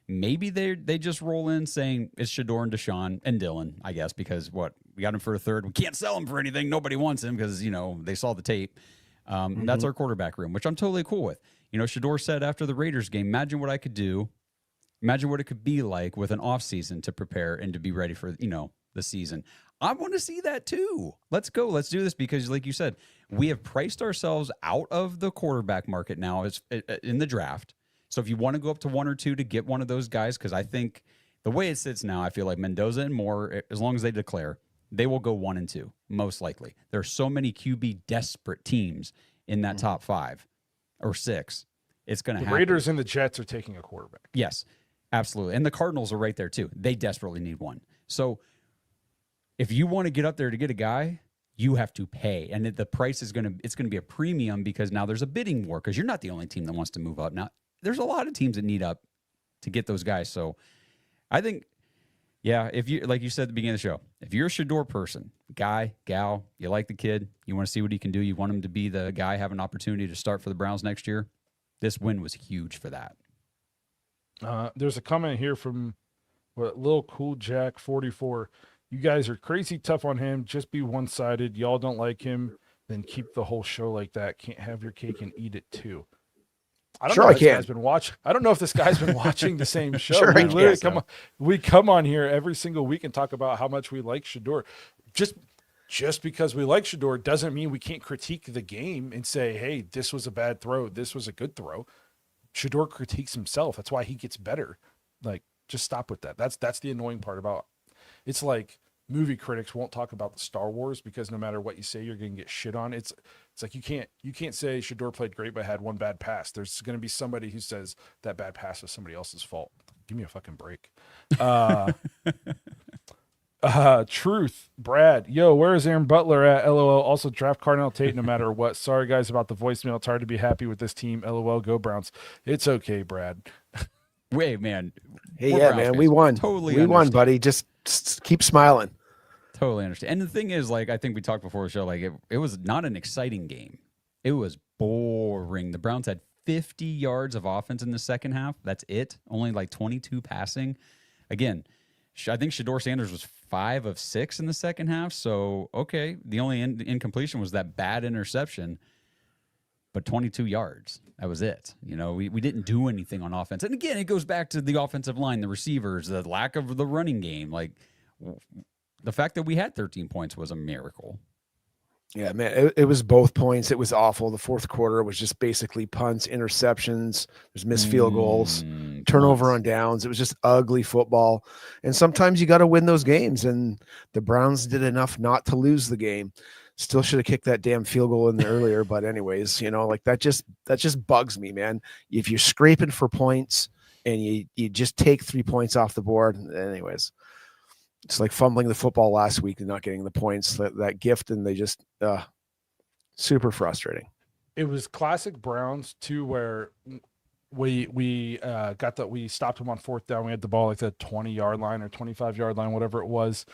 maybe they just roll in saying it's Shador and Deshaun and Dylan, I guess, because we got him for a third. We can't sell him for anything. Nobody wants him because, they saw the tape. That's our quarterback room, which I'm totally cool with. Shador said after the Raiders game, imagine what I could do. Imagine what it could be like with an offseason to prepare and to be ready for, the season. I want to see that too. Let's go. Let's do this because, like you said, we have priced ourselves out of the quarterback market now in the draft. So if you want to go up to 1 or 2 to get one of those guys, because I think the way it sits now, I feel like Mendoza and Moore, as long as they declare, they will go 1 and 2, most likely. There are so many QB desperate teams in that top 5 or 6. It's going to happen. The Raiders and the Jets are taking a quarterback. Yes, absolutely. And the Cardinals are right there too. They desperately need one. So if you want to get up there to get a guy, you have to pay. And the price it's going to be a premium, because now there's a bidding war, because you're not the only team that wants to move up. Now, there's a lot of teams that need up to get those guys. So I think, if you, like you said at the beginning of the show, if you're a Shador person, guy, gal, you like the kid, you want to see what he can do, you want him to be the guy, have an opportunity to start for the Browns next year, this win was huge for that. There's a comment here from Lil Cool Jack 44. You guys are crazy tough on him. Just be one-sided. Y'all don't like him, then keep the whole show like that. Can't have your cake and eat it too. I don't know if this guy's been watching. I don't know if this guy's been watching the same show. Sure, we literally we come on here every single week and talk about how much we like Shador. Just because we like Shador doesn't mean we can't critique the game and say, hey, this was a bad throw, this was a good throw. Shador critiques himself. That's why he gets better. Like, just stop with that. That's the annoying part about it's like movie critics won't talk about the Star Wars, because no matter what you say, you're going to get shit on. It's like you can't say Shador played great but had one bad pass. There's going to be somebody who says that bad pass was somebody else's fault. Give me a fucking break. Truth, Brad. Yo, where is Aaron Butler at? LOL. Also, draft Cardinal Tate no matter what. Sorry, guys, about the voicemail. It's hard to be happy with this team. LOL. Go Browns. It's okay, Brad. Wait, man. Hey, We're yeah, Browns man, fans. we won. Totally we won, understand. buddy. Just keep smiling. Totally understand. And the thing is, like, I think we talked before the show, like, it was not an exciting game. It was boring. The Browns had 50 yards of offense in the second half. That's it. Only like 22 passing. Again, I think Shador Sanders was 5 of 6 in the second half. So, okay, the only incompletion was that bad interception, but 22 yards. That was it. You know, we didn't do anything on offense. And again, it goes back to the offensive line, the receivers, the lack of the running game. Like, the fact that we had 13 points was a miracle. Yeah, man, it was both points. It was awful. The fourth quarter was just basically punts, interceptions, there's missed field goals, turnover on downs. It was just ugly football. And sometimes you got to win those games. And the Browns did enough not to lose the game. Still should have kicked that damn field goal in there earlier. But anyways, you know, like that just bugs me, man. If you're scraping for points and you just take 3 points off the board, anyways. It's like fumbling the football last week and not getting the points, that gift, and they just super frustrating. It was classic Browns too, where we stopped them on fourth down. We had the ball like the 20-yard line or 25-yard line, whatever it was,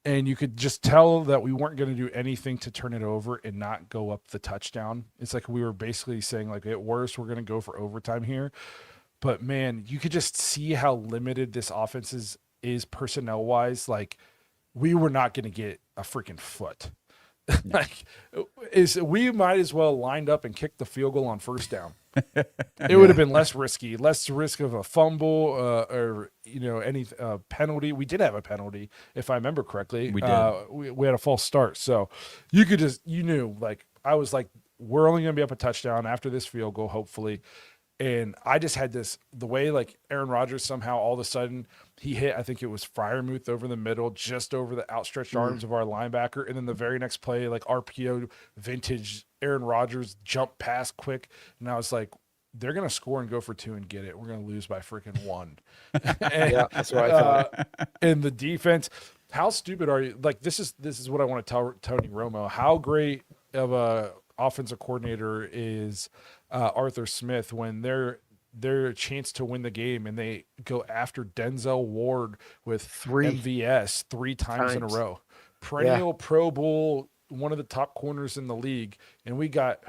and you could just tell that we weren't going to do anything to turn it over and not go up the touchdown. It's like we were basically saying, like, at worst, we're going to go for overtime here. But man, you could just see how limited this offense is personnel wise. Like, we were not going to get a freaking foot. Like, we might as well lined up and kicked the field goal on first down. It would have been less risky, less risk of a fumble or any penalty. We did have a penalty, if I remember correctly. We did. We had a false start, so you knew. Like, I was like, we're only going to be up a touchdown after this field goal, hopefully. And I just had the way, like, Aaron Rodgers somehow all of a sudden he hit, I think it was Freiermuth over the middle, just over the outstretched arms of our linebacker. And then the very next play, like RPO vintage Aaron Rodgers jump pass quick. And I was like, they're going to score and go for 2 and get it. We're going to lose by freaking 1. Yeah, that's what I thought. And the defense, how stupid are you? Like, this is what I want to tell Tony Romo. How great of a offensive coordinator is Arthur Smith when they're a chance to win the game and they go after Denzel Ward with MVS 3 times in a row. Perennial Pro Bowl, one of the top corners in the league, and we got,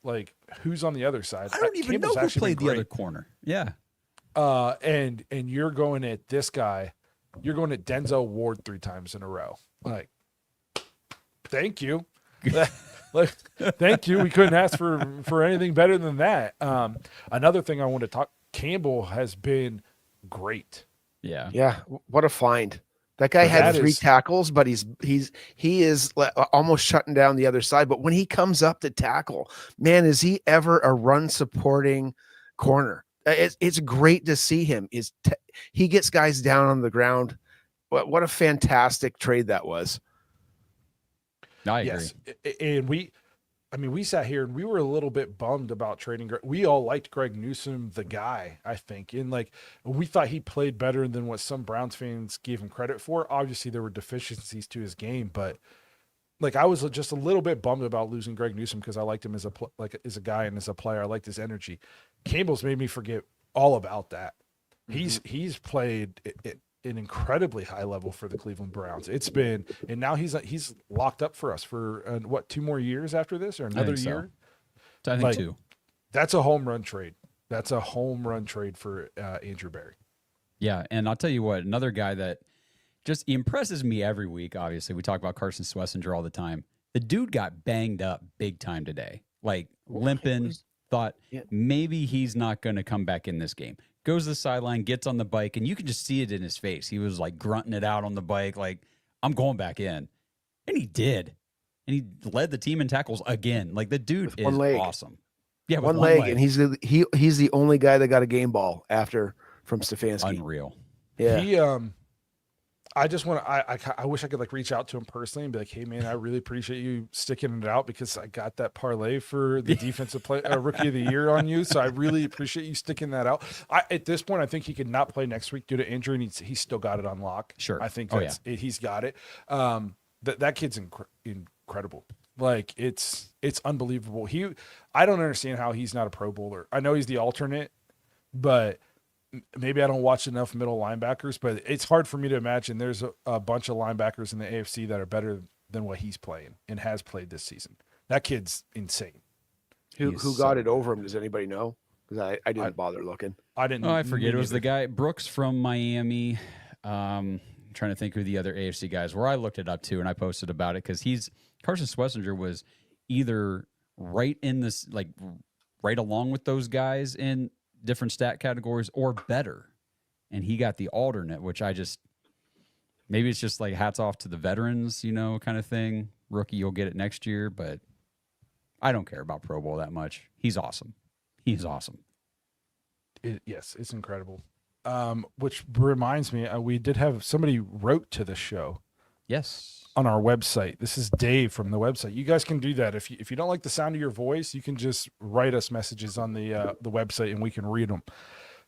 like, who's on the other side? I don't even know who played the other corner. Yeah. And you're going at this guy. You're going at Denzel Ward 3 times in a row. Like, thank you. Like, thank you. We couldn't ask for anything better than that. Another thing I want to talk, Campbell has been great. Yeah. Yeah. What a find. That guy had 3 tackles, but he is almost shutting down the other side. But when he comes up to tackle, man, is he ever a run supporting corner? It's great to see him. He gets guys down on the ground. What a fantastic trade that was. I agree. Yes. And we sat here and we were a little bit bummed about trading. We all liked Greg Newsome, the guy, I think. And, like, we thought he played better than what some Browns fans gave him credit for. Obviously, there were deficiencies to his game, but, like, I was just a little bit bummed about losing Greg Newsome because I liked him as a guy and as a player. I liked his energy. Campbell's made me forget all about that. Mm-hmm. He's played an incredibly high level for the Cleveland Browns. It's been, and now he's locked up for us for 2 more years after this, or another year. So I think 2. That's a home run trade. That's a home run trade for Andrew Berry. Yeah, and I'll tell you what, another guy that just impresses me every week. Obviously, we talk about Carson Schlesinger all the time. The dude got banged up big time today, like limping. Thought maybe he's not going to come back in this game. Goes to the sideline, gets on the bike, and you can just see it in his face. He was, like, grunting it out on the bike, like, I'm going back in. And he did. And he led the team in tackles again. Like, the dude is awesome. Yeah, with one leg. And he's the only guy that got a game ball from Stefanski. Unreal. Yeah. I just want to. I wish I could like reach out to him personally and be like, "Hey, man, I really appreciate you sticking it out because I got that parlay for the defensive play rookie of the year on you. So I really appreciate you sticking that out." At this point, I think he could not play next week due to injury, and he's still got it on lock. Sure. I think he's got it. That kid's incredible. Like it's unbelievable. I don't understand how he's not a Pro Bowler. I know he's the alternate, but maybe I don't watch enough middle linebackers, but it's hard for me to imagine there's a bunch of linebackers in the AFC that are better than what he's playing and has played this season. That kid's insane. Who got it over him? Does anybody know? Because I didn't bother looking. I didn't. Oh, I forget. It was the guy Brooks from Miami. Trying to think who the other AFC guys were. I looked it up too, and I posted about it because Carson Schlesinger was either right in this, like right along with those guys in different stat categories or better. And he got the alternate, which maybe it's just like hats off to the veterans, kind of thing. Rookie, you'll get it next year, but I don't care about Pro Bowl that much. He's awesome. He's awesome. Yes, it's incredible. Which reminds me, we did have somebody wrote to the show. Yes. On our website. This is Dave from the website. You guys can do that. If you don't like the sound of your voice, you can just write us messages on the website and we can read them.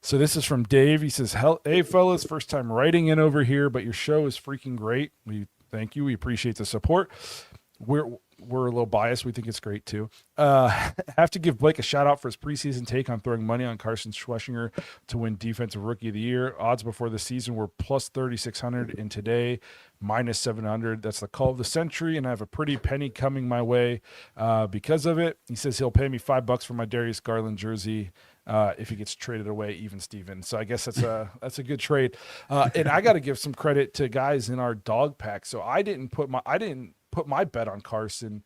So this is from Dave. He says, "Hey fellas, first time writing in over here, but your show is freaking great. We thank you. We appreciate the support. We're a little biased. We think it's great too. Have to give Blake a shout out for his preseason take on throwing money on Carson Schlesinger to win Defensive Rookie of the Year. Odds before the season were plus 3,600 and today minus 700. That's the call of the century, and I have a pretty penny coming my way because of it. He says he'll pay me $5 for my Darius Garland jersey if he gets traded away, even Steven. So I guess that's a good trade. And I got to give some credit to guys in our dog pack. So I didn't put my bet on Carson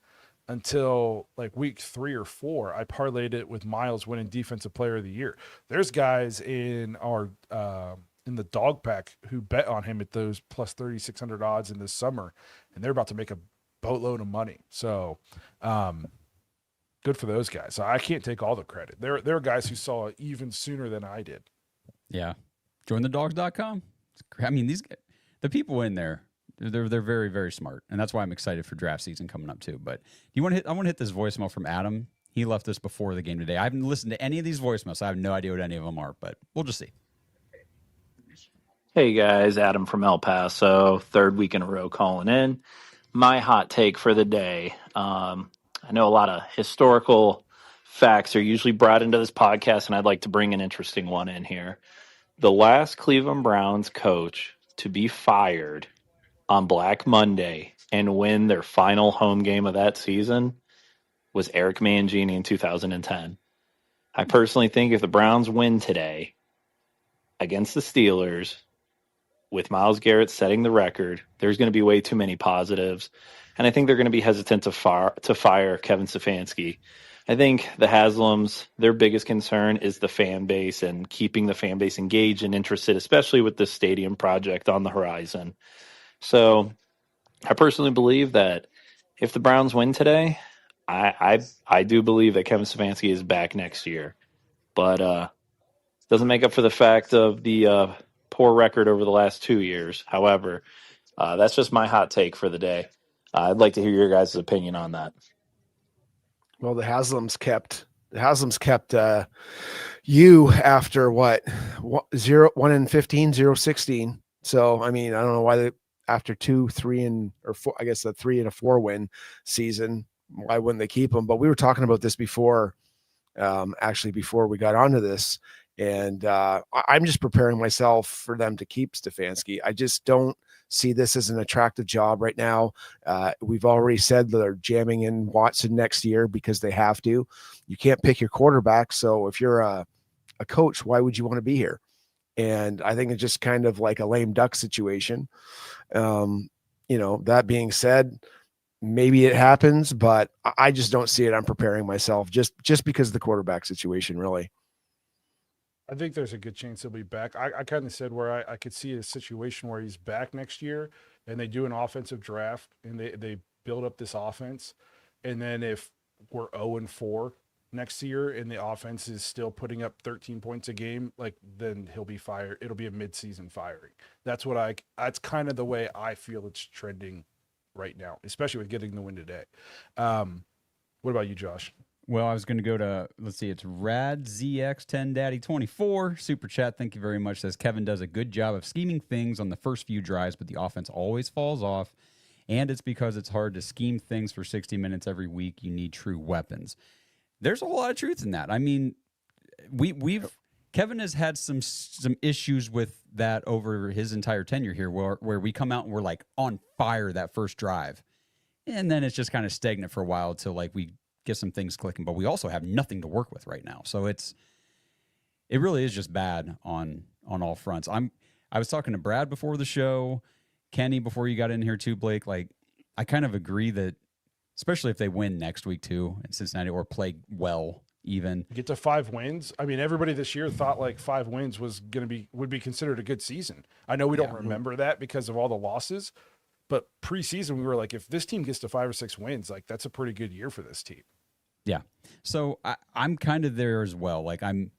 until like week 3 or 4. I parlayed it with Miles winning Defensive Player of the Year. There's guys in our in the dog pack who bet on him at those plus 3,600 odds in this summer, and they're about to make a boatload of money. So good for those guys. So I can't take all the credit. There are guys who saw it even sooner than I did. Yeah. Jointhedogs.com. I mean, the people in there, they're very, very smart. And that's why I'm excited for draft season coming up too. But I want to hit this voicemail from Adam. He left this before the game today. I haven't listened to any of these voicemails, so I have no idea what any of them are, but we'll just see. Hey guys, Adam from El Paso, third week in a row calling in. My hot take for the day. I know a lot of historical facts are usually brought into this podcast, and I'd like to bring an interesting one in here. The last Cleveland Browns coach to be fired on Black Monday and win their final home game of that season was Eric Mangini in 2010. I personally think if the Browns win today against the Steelers, with Myles Garrett setting the record, there's going to be way too many positives. And I think they're going to be hesitant to fire Kevin Stefanski. I think the Haslams, their biggest concern is the fan base and keeping the fan base engaged and interested, especially with this stadium project on the horizon. So I personally believe that if the Browns win today, I do believe that Kevin Stefanski is back next year. But doesn't make up for the fact of the poor record over the last 2 years. However, that's just my hot take for the day. I'd like to hear your guys' opinion on that. Well, the Haslams kept you after what 1-15, 0-16. So I mean, I don't know why they after 2, 3, and or 4, I guess a 3 and a 4 win season, why wouldn't they keep them? But we were talking about this before, actually before we got onto this. And I'm just preparing myself for them to keep Stefanski. I just don't see this as an attractive job right now. We've already said that they're jamming in Watson next year because they have to. You can't pick your quarterback. So if you're a coach, why would you want to be here? And I think it's just kind of like a lame duck situation. That being said, maybe it happens, but I just don't see it. I'm preparing myself just because of the quarterback situation, really. I think there's a good chance he'll be back. I kind of said where I could see a situation where he's back next year and they do an offensive draft and they build up this offense. And then if we're 0-4 next year and the offense is still putting up 13 points a game, like then he'll be fired. It'll be a mid-season firing. That's kind of the way I feel it's trending right now, especially with getting the win today. What about you, Josh? Well, I was going to go to, let's see, it's RadZX10Daddy24. Super chat, thank you very much. Says Kevin does a good job of scheming things on the first few drives, but the offense always falls off. And it's because it's hard to scheme things for 60 minutes every week. You need true weapons. There's a whole lot of truth in that. I mean, Kevin has had some issues with that over his entire tenure here, where we come out and we're like on fire that first drive, and then it's just kind of stagnant for a while till like we get some things clicking. But we also have nothing to work with right now, so it really is just bad on all fronts. I was talking to Brad before the show, Kenny before you got in here too, Blake. Like, I kind of agree that, especially if they win next week too in Cincinnati or play well, even get to 5 wins. I mean, everybody this year thought like 5 wins would be considered a good season. I know we don't remember that because of all the losses, but preseason we were like, if this team gets to 5 or 6 wins, like that's a pretty good year for this team. Yeah. So I'm kind of there as well. Like I'm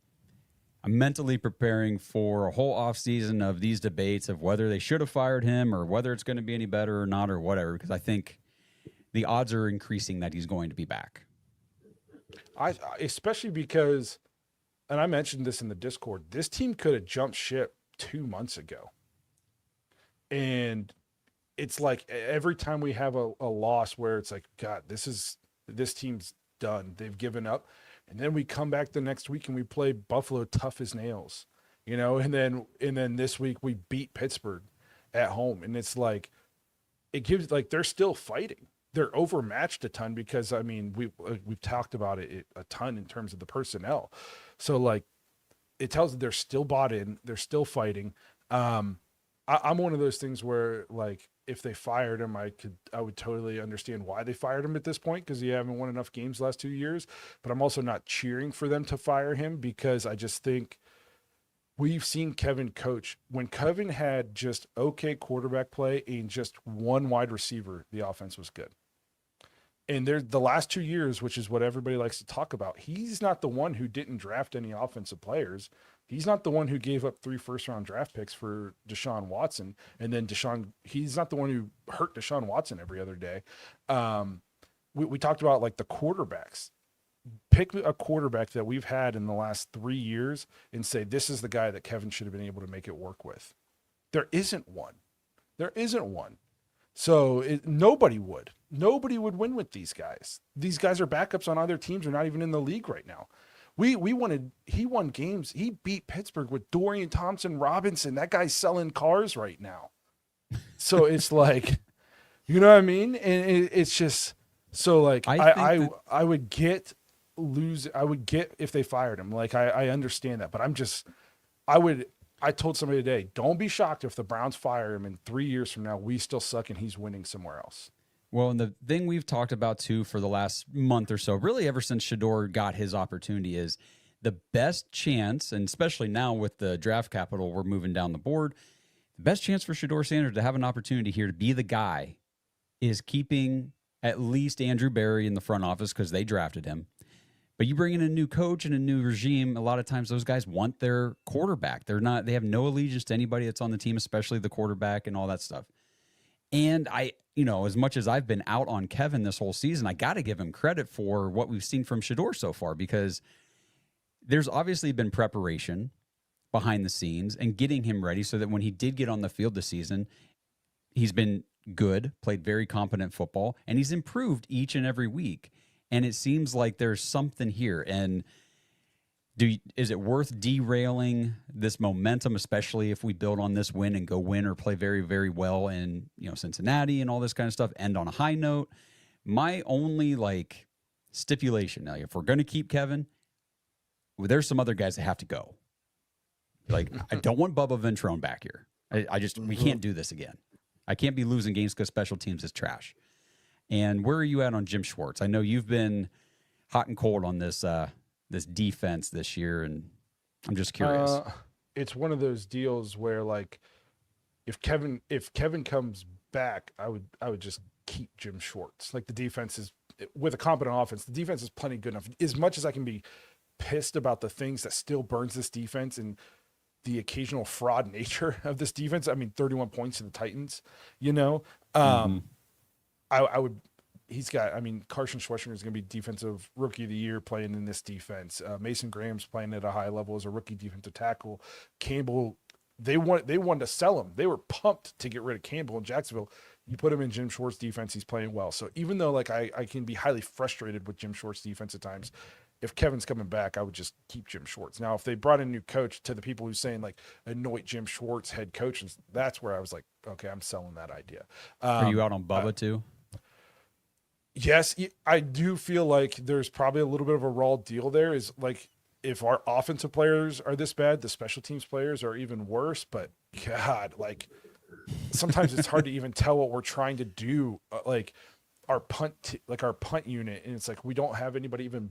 mentally preparing for a whole offseason of these debates of whether they should have fired him or whether it's going to be any better or not or whatever, because I think the odds are increasing that he's going to be back. Especially because, and I mentioned this in the Discord, this team could have jumped ship 2 months ago. And it's like every time we have a loss where it's like, God, this team's done. They've given up. And then we come back the next week and we play Buffalo tough as nails, and then this week we beat Pittsburgh at home. And it's like, it gives, like, they're still fighting. They're overmatched a ton because, I mean, we've talked about it a ton in terms of the personnel. So, like, it tells that they're still bought in. They're still fighting. I'm one of those things where, like, if they fired him, I would totally understand why they fired him at this point, because he haven't won enough games the last 2 years. But I'm also not cheering for them to fire him, because I just think we've seen Kevin coach. When Kevin had just okay quarterback play and just one wide receiver, the offense was good. And the last 2 years, which is what everybody likes to talk about, he's not the one who didn't draft any offensive players. He's not the one who gave up 3 first-round draft picks for Deshaun Watson. And then he's not the one who hurt Deshaun Watson every other day. We talked about, like, the quarterbacks. Pick a quarterback that we've had in the last 3 years and say, this is the guy that Kevin should have been able to make it work with. There isn't one. So nobody would win with these guys. These guys are backups on other teams, are not even in the league right now. He won games. He beat Pittsburgh with Dorian Thompson-Robinson. That guy's selling cars right now. So it's like, you know what I mean? And it's just, so like, I would get if they fired him. Like, I understand that, but I told somebody today, don't be shocked if the Browns fire him and 3 years from now, we still suck and he's winning somewhere else. Well, and the thing we've talked about too for the last month or so, really ever since Shedeur got his opportunity, is the best chance, and especially now with the draft capital, we're moving down the board, the best chance for Shedeur Sanders to have an opportunity here to be the guy is keeping at least Andrew Berry in the front office, because they drafted him. But you bring in a new coach and a new regime, a lot of times those guys want their quarterback. They have no allegiance to anybody that's on the team, especially the quarterback and all that stuff. And as much as I've been out on Kevin this whole season, I got to give him credit for what we've seen from Shedeur so far, because there's obviously been preparation behind the scenes and getting him ready so that when he did get on the field this season, he's been good, played very competent football, and he's improved each and every week. And it seems like there's something here. And is it worth derailing this momentum, especially if we build on this win and go win or play very, very well in Cincinnati and all this kind of stuff, end on a high note? My only stipulation now, if we're going to keep Kevin, there's some other guys that have to go. Like, I don't want Bubba Ventrone back here. We can't do this again. I can't be losing games because special teams is trash. And where are you at on Jim Schwartz? I know you've been hot and cold on this this defense this year, and I'm just curious. It's one of those deals where, like, if Kevin comes back, I would just keep Jim Schwartz. Like the defense is with a competent offense, the defense is plenty good enough. As much as I can be pissed about the things that still burns this defense and the occasional fraud nature of this defense. I mean, 31 points to the Titans, you know, I would, he's got, I mean, Carson Schwarzenegger is going to be defensive rookie of the year playing in this defense. Mason Graham's playing at a high level as a rookie defensive tackle. Campbell, they wanted to sell him. They were pumped to get rid of Campbell in Jacksonville. You put him in Jim Schwartz defense, he's playing well. So even though like I can be highly frustrated with Jim Schwartz defense at times, if Kevin's coming back, I would just keep Jim Schwartz. Now, if they brought in a new coach, to the people who saying like anoint Jim Schwartz head coach, that's where I was like, okay, I'm selling that idea. Are you out on Bubba too? Yes, I do feel like there's probably a little bit of a raw deal there. Is like if our offensive players are this bad, the special teams players are even worse. But God, like sometimes it's hard to even tell what we're trying to do. Like our punt unit, and it's like we don't have anybody even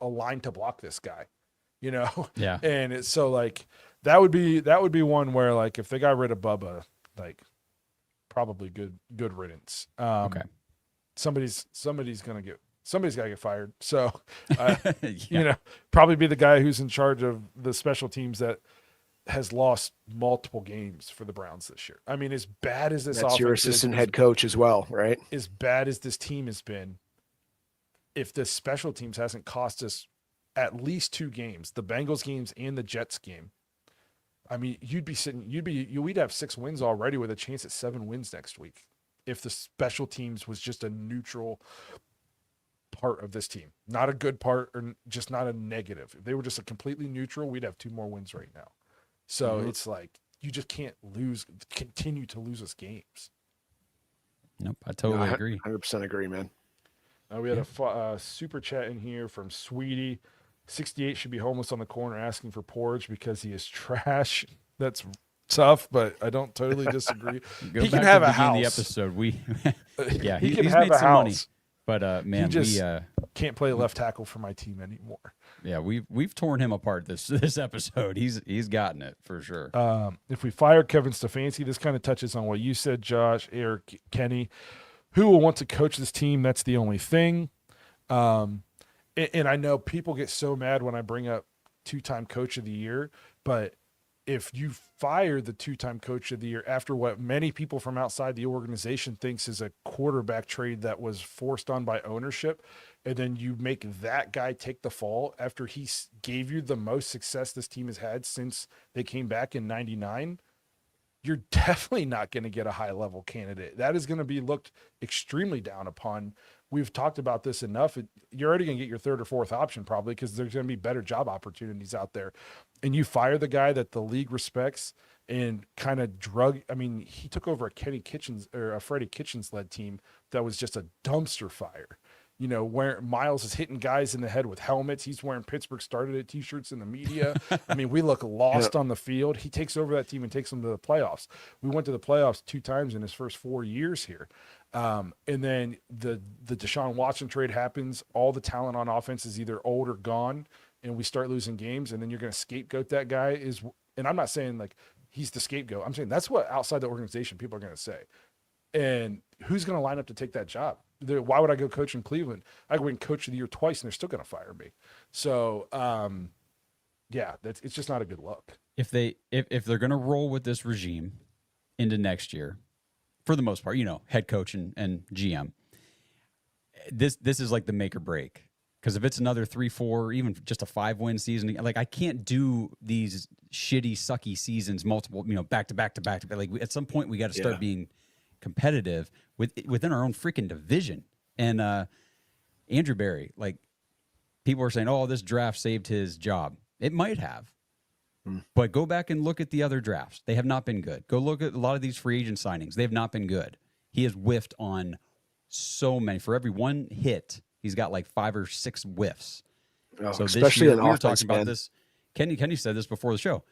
aligned to block this guy, you know? Yeah. And it's so like that would be one where like if they got rid of Bubba, like probably good riddance. Okay. Somebody's got to get fired. So, you know, probably be the guy who's in charge of the special teams that has lost multiple games for the Browns this year. I mean, as bad as this That's your assistant head coach as well, right? As bad as this team has been, if the special teams hasn't cost us at least 2 games, the Bengals games and the Jets game, I mean, we'd have 6 wins already with a chance at 7 wins next week if the special teams was just a neutral part of this team, not a good part or just not a negative. If they were just a completely neutral, we'd have 2 more wins right now. So it's like you just can't continue to lose us games. Nope, I totally agree. 100% agree, man. We had a super chat in here from Sweetie. 68 should be homeless on the corner asking for porridge because he is trash. That's tough, but I don't totally disagree. Go He back can have to a the beginning house. of the episode. He can he's have made a some money, house. but man, He just we can't play left tackle for my team anymore. yeah, we've torn him apart this episode. He's gotten it for sure. If we fire Kevin Stefanski, this kind of touches on what you said, Josh, Eric, Kenny. Who will want to coach this team? That's the only thing. And I know people get so mad when I bring up 2-time coach of the year, but if you fire the 2-time coach of the year after what many people from outside the organization thinks is a quarterback trade that was forced on by ownership, and then you make that guy take the fall after he gave you the most success this team has had since they came back in 99, you're definitely not going to get a high-level candidate. That is going to be looked extremely down upon. We've talked about this enough. You're already going to get your 3rd or 4th option probably because there's going to be better job opportunities out there. And you fire the guy that the league respects and kind of he took over a Kenny Kitchens or a Freddie Kitchens-led team that was just a dumpster fire. You know, where Miles is hitting guys in the head with helmets. He's wearing Pittsburgh Started It t-shirts in the media. I mean, we look lost on the field. He takes over that team and takes them to the playoffs. We went to the playoffs 2 times in his first 4 years here. And then the Deshaun Watson trade happens. All the talent on offense is either old or gone, and we start losing games. And then you're going to scapegoat that guy. And I'm not saying like he's the scapegoat. I'm saying that's what outside the organization people are going to say. And who's going to line up to take that job? Why would I go coach in Cleveland? I go win coach of the year twice, and they're still going to fire me. So, it's just not a good look. If they're going to roll with this regime into next year, for the most part, you know, head coach and GM, this is like the make or break. Because if it's another 3-4, even just a 5-win season, like I can't do these shitty, sucky seasons, multiple, you know, back to back to back to back. Like at some point, we got to start being competitive within our own freaking division. And Andrew Berry, like people are saying, oh, this draft saved his job. It might have. But go back and look at the other drafts. They have not been good. Go look at a lot of these free agent signings. They have not been good. He has whiffed on so many. For every one hit, he's got like 5 or 6 whiffs. Oh, so especially this year, in we were offense, talking about man. this. Kenny said this before the show.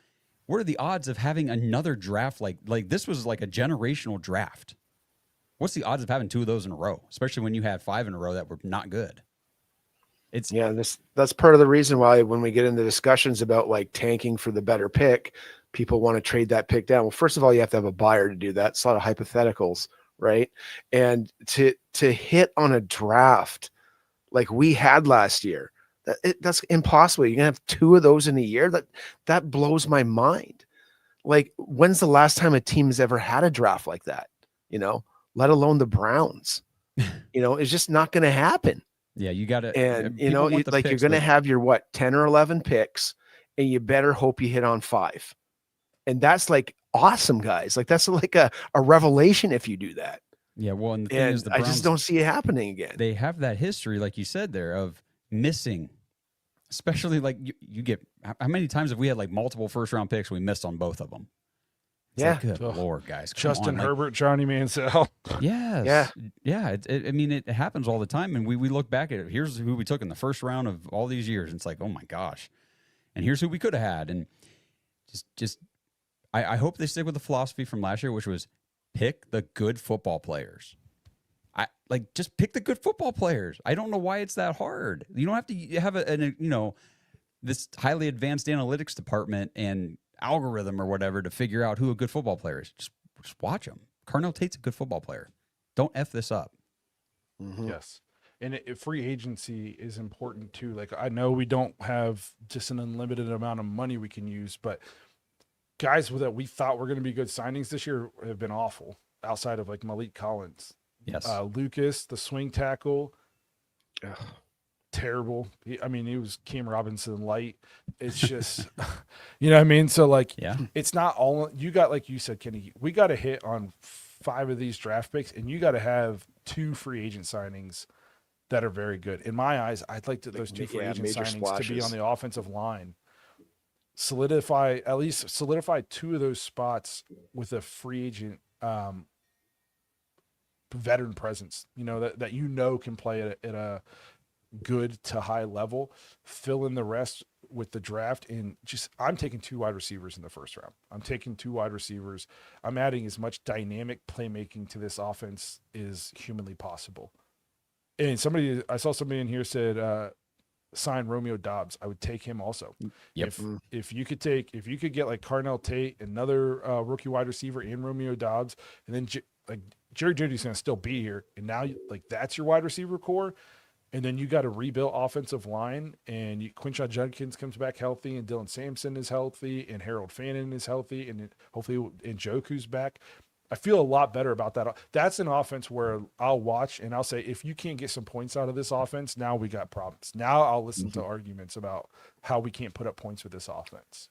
What are the odds of having another draft like this was like a generational draft? What's the odds of having 2 of those in a row, especially when you had 5 in a row that were not good? That's part of the reason why when we get into discussions about like tanking for the better pick, people want to trade that pick down. Well, first of all, you have to have a buyer to do that. It's a lot of hypotheticals right? And to hit on a draft like we had last year, that's impossible. You're gonna have 2 of those in a year. That blows my mind. Like, when's the last time a team has ever had a draft like that? Let alone the Browns. It's just not going to happen. Yeah, you got to. And you're going to have your 10 or 11 picks, and you better hope you hit on 5. And that's like awesome, guys. Like, that's like a revelation if you do that. Yeah, well, and the thing And is, the I Browns, just don't see it happening again. they have that history, like you said there, of missing. Especially like you get, how many times have we had like multiple first round picks? We missed on both of them. It's Yeah. like, good Lord, guys. Come Justin on. Like, Herbert, Johnny Manziel. yes. Yeah. I mean, it happens all the time. And we look back at it. Here's who we took in the first round of all these years. And it's like, oh my gosh. And here's who we could have had. And I hope they stick with the philosophy from last year, which was pick the good football players. Just pick the good football players. I don't know why it's that hard. You don't have to have this highly advanced analytics department and algorithm or whatever to figure out who a good football player is. Just watch them. Carnell Tate's a good football player. Don't F this up. Mm-hmm. Yes. And free agency is important too. Like, I know we don't have just an unlimited amount of money we can use, but guys that we thought were going to be good signings this year have been awful outside of like Malik Collins. Yes. Lucas, the swing tackle, Ugh. terrible. He was Cam Robinson light. It's just, you know what I mean? So like, Yeah. it's not all you got. Like you said, Kenny, we got to hit on 5 of these draft picks, and you got to have 2 free agent signings that are very good. In my eyes, I'd like those 2 free agent major signings to be splashes on the offensive line. Solidify 2 of those spots with a free agent veteran presence, that can play at a good to high level. Fill in the rest with the draft, and I'm taking 2 wide receivers in the first round. I'm taking 2 wide receivers. I'm adding as much dynamic playmaking to this offense as humanly possible. And I saw somebody in here said sign Romeo Doubs. I would take him also. Yep. If you could get like Carnell Tate, another rookie wide receiver, and Romeo Doubs, and then Jerry Jeudy's going to still be here, and now that's your wide receiver core, and then you got a rebuilt offensive line, and Quinshon Judkins comes back healthy, and Dylan Sampson is healthy, and Harold Fannin is healthy, and hopefully Njoku's back. I feel a lot better about that. That's an offense where I'll watch and I'll say, if you can't get some points out of this offense, now we got problems. Now I'll listen to arguments about how we can't put up points with this offense.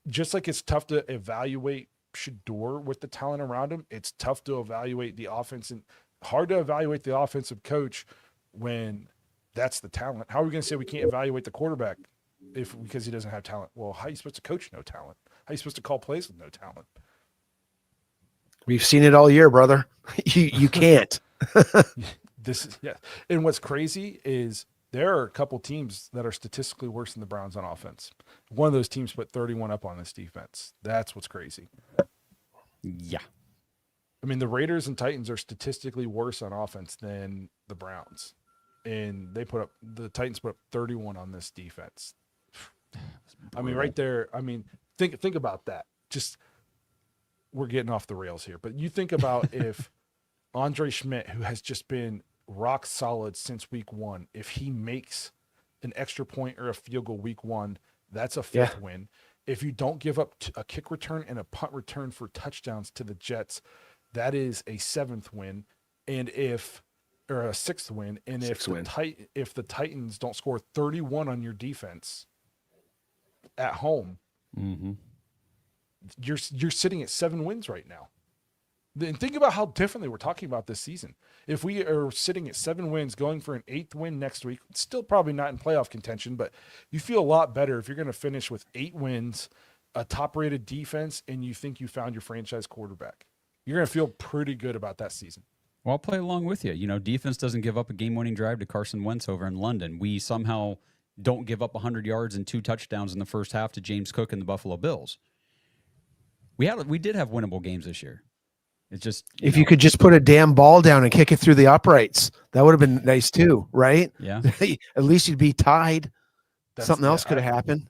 Just like it's tough to evaluate Shador with the talent around him, it's tough to evaluate the offense, and hard to evaluate the offensive coach when that's the talent. How are we going to say we can't evaluate the quarterback because he doesn't have talent? Well, how are you supposed to coach no talent? How are you supposed to call plays with no talent? We've seen it all year, brother. You can't. And what's crazy is there are a couple teams that are statistically worse than the Browns on offense. One of those teams put 31 up on this defense. That's what's crazy. Yeah. I mean, the Raiders and Titans are statistically worse on offense than the Browns. And the Titans put up 31 on this defense. I mean, right there, think about that. Just, we're getting off the rails here, but you think about if Andre Schmidt, who has just been rock solid since week 1, if he makes an extra point or a field goal week 1, that's a 5th win. If you don't give up a kick return and a punt return for touchdowns to the Jets, that is a 7th win. And a 6th win. And if the Titans don't score 31 on your defense at home, you're sitting at 7 wins right now. Then think about how differently we're talking about this season. If we are sitting at 7 wins, going for an 8th win next week, still probably not in playoff contention, but you feel a lot better if you're going to finish with 8 wins, a top-rated defense, and you think you found your franchise quarterback. You're going to feel pretty good about that season. Well, I'll play along with you. Defense doesn't give up a game-winning drive to Carson Wentz over in London. We somehow don't give up 100 yards and 2 touchdowns in the first half to James Cook and the Buffalo Bills. We did have winnable games this year. It's just you could just put a damn ball down and kick it through the uprights, that would have been nice too, right? Yeah. At least you'd be tied. Something else could have happened.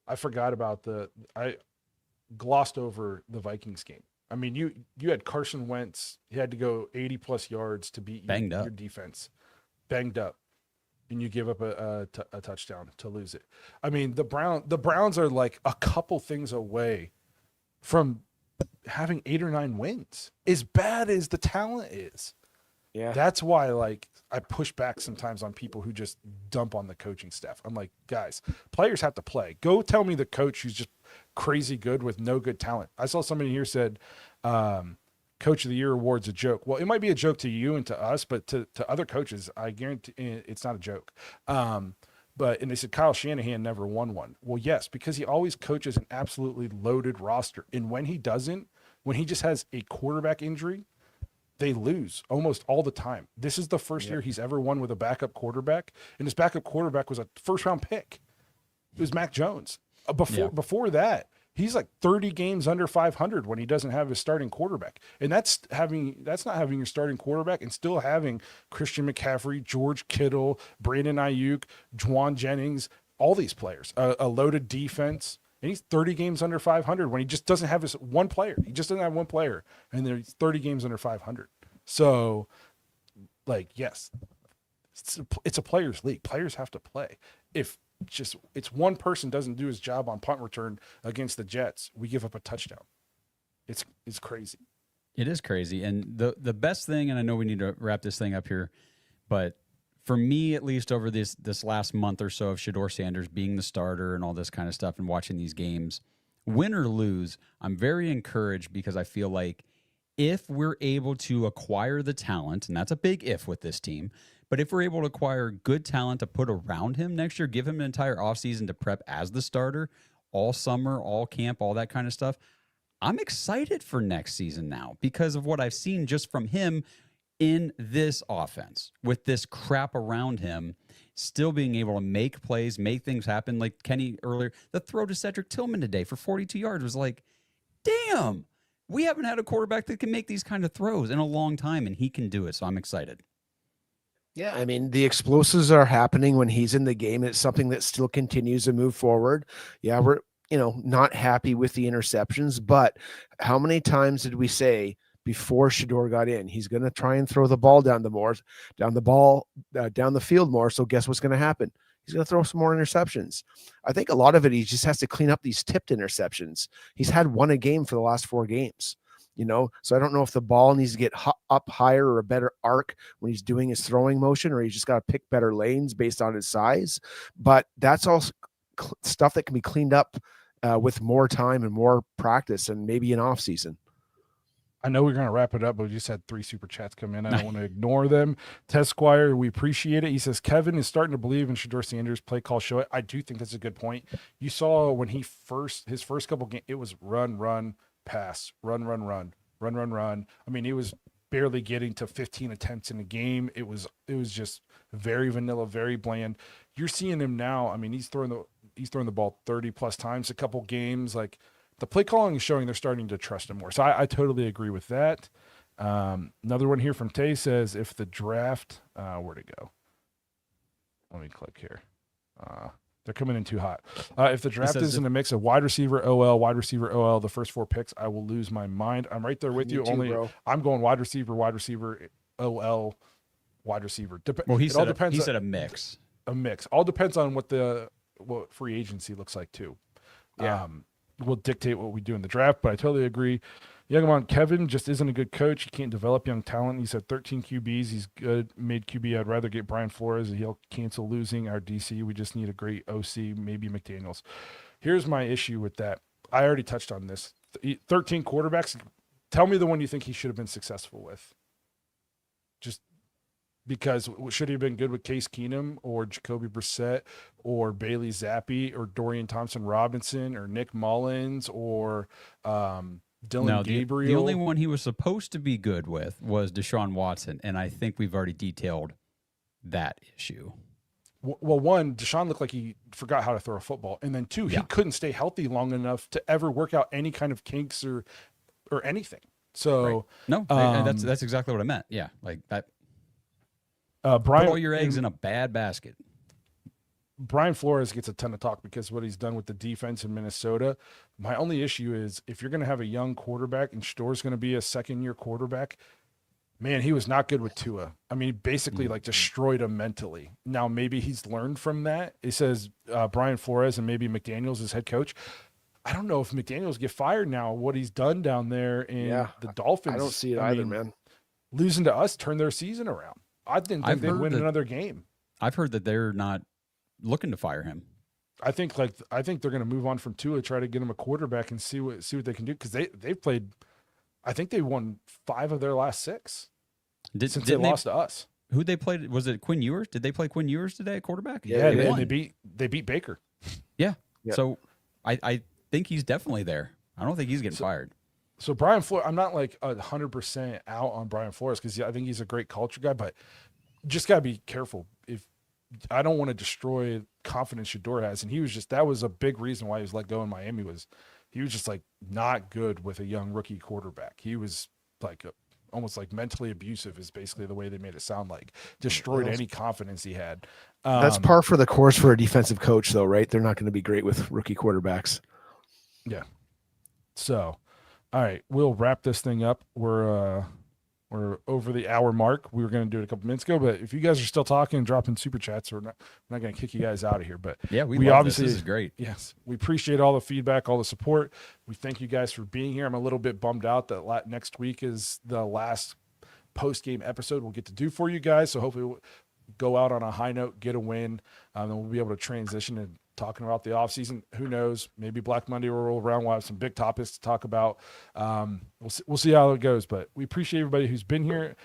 I forgot about I glossed over the Vikings game. I mean, you had Carson Wentz. He had to go 80+ yards to beat your defense, banged up, and you give up a touchdown to lose it. I mean, the Browns are like a couple things away from having 8 or 9 wins. As bad as the talent is, Yeah, that's why like I push back sometimes on people who just dump on the coaching staff. I'm like, guys, players have to play. Go tell me the coach who's just crazy good with no good talent. I saw somebody here said, Coach of the Year award's a joke. Well, it might be a joke to you and to us, but to other coaches, I guarantee it's not a joke. And they said Kyle Shanahan never won one. Well, yes, because he always coaches an absolutely loaded roster. And when he doesn't, when he just has a quarterback injury, they lose almost all the time. This is the first year he's ever won with a backup quarterback, and his backup quarterback was a first-round pick. It was Mac Jones. Before that, he's like 30 games under 500 when he doesn't have his starting quarterback, and that's not having your starting quarterback and still having Christian McCaffrey, George Kittle, Brandon Ayuk, Juwan Jennings, all these players, a loaded defense. And he's 30 games under 500 when he just doesn't have his one player. He just doesn't have one player, and there's 30 games under 500. So, like, yes, it's a players' league. Players have to play. If it's one person doesn't do his job on punt return against the Jets, we give up a touchdown. It's crazy. It is crazy. And the best thing, and I know we need to wrap this thing up here, but for me, at least over this last month or so of Shedeur Sanders being the starter and all this kind of stuff and watching these games, win or lose, I'm very encouraged because I feel like if we're able to acquire the talent, and that's a big if with this team, but if we're able to acquire good talent to put around him next year, give him an entire offseason to prep as the starter, all summer, all camp, all that kind of stuff, I'm excited for next season now because of what I've seen just from him in this offense with this crap around him, still being able to make plays, make things happen. Like Kenny earlier, the throw to Cedric Tillman today for 42 yards was like, damn, we haven't had a quarterback that can make these kind of throws in a long time, and he can do it. So I'm excited. Yeah, I mean, the explosives are happening when he's in the game. It's something that still continues to move forward. Yeah, we're, not happy with the interceptions, but how many times did we say before Shedeur got in, he's going to try and throw the ball down the field more. So guess what's going to happen? He's going to throw some more interceptions. I think a lot of it, he just has to clean up these tipped interceptions. He's had one a game for the last 4 games, so I don't know if the ball needs to get up higher or a better arc when he's doing his throwing motion, or he's just got to pick better lanes based on his size. But that's all stuff that can be cleaned up with more time and more practice and maybe an off season. I know we're going to wrap it up, but we just had 3 super chats come in. I don't want to ignore them. Ted Squire, we appreciate it. He says, Kevin is starting to believe in Shedeur Sanders' play call show it. I do think that's a good point. You saw when his first couple games, it was run, pass, run. I mean, he was barely getting to 15 attempts in a game. It was just very vanilla, very bland. You're seeing him now. I mean, he's throwing the ball 30+ times a couple games. Like, the play calling is showing they're starting to trust him more. So I totally agree with that. Another one here from Tay says, if the draft, where'd it go? Let me click here. They're coming in too hot. If the draft is in a mix of wide receiver, OL, the first 4 picks, I will lose my mind. I'm right there with you. Bro. I'm going wide receiver, OL, wide receiver. Well, he said a mix. A mix. All depends on what free agency looks like too. Yeah. Will dictate what we do in the draft, but I totally agree. Youngman Kevin just isn't a good coach. He can't develop young talent. He's had 13 QBs. He's good mid QB. I'd rather get Brian Flores. He'll cancel losing our DC. We just need a great OC, maybe McDaniels. Here's my issue with that. I already touched on this. 13 quarterbacks. Tell me the one you think he should have been successful with. Just because should he have been good with Case Keenum or Jacoby Brissett or Bailey Zappi or Dorian Thompson-Robinson or Nick Mullins or Dylan Gabriel? The only one he was supposed to be good with was Deshaun Watson, and I think we've already detailed that issue. Well, one, Deshaun looked like he forgot how to throw a football, and then 2, he couldn't stay healthy long enough to ever work out any kind of kinks or anything. So no, that's exactly what I meant. Yeah, like that. Brian, put all your eggs in a bad basket. Brian Flores gets a ton of talk because what he's done with the defense in Minnesota. My only issue is if you're going to have a young quarterback and Shador's going to be a second-year quarterback, man, he was not good with Tua. I mean, he basically like destroyed him mentally. Now, maybe he's learned from that. It says Brian Flores and maybe McDaniels as head coach. I don't know if McDaniels get fired now, what he's done down there in the Dolphins. I don't see it either, man. Losing to us turned their season around. I didn't think they'd win another game. I've heard that they're not looking to fire him. I think they're going to move on from Tua, try to get him a quarterback and see what they can do because they've played. I think they won 5 of their last 6 since they lost to us. Who they played? Was it Quinn Ewers? Did they play Quinn Ewers today at quarterback? Yeah, they beat Baker. Yeah. So I think he's definitely there. I don't think he's getting fired. So Brian Flores, I'm not like 100% out on Brian Flores because I think he's a great culture guy, but just got to be careful. If I don't want to destroy confidence Shador has, and that was a big reason why he was let go in Miami was he was just like not good with a young rookie quarterback. He was like almost like mentally abusive is basically the way they made it sound like. Destroyed any confidence he had. That's par for the course for a defensive coach, though, right? They're not going to be great with rookie quarterbacks. Yeah. So, all right, we'll wrap this thing up. We're over the hour mark. We were going to do it a couple minutes ago, but if you guys are still talking and dropping super chats, we're not going to kick you guys out of here. But yeah, we obviously this is great. Yes, we appreciate all the feedback, all the support. We thank you guys for being here. I'm a little bit bummed out that next week is the last post game episode we'll get to do for you guys. So hopefully we'll go out on a high note, get a win, and we'll be able to transition and talking about the offseason. Who knows? Maybe Black Monday will roll around. We'll have some big topics to talk about. We'll see how it goes, but we appreciate everybody who's been here.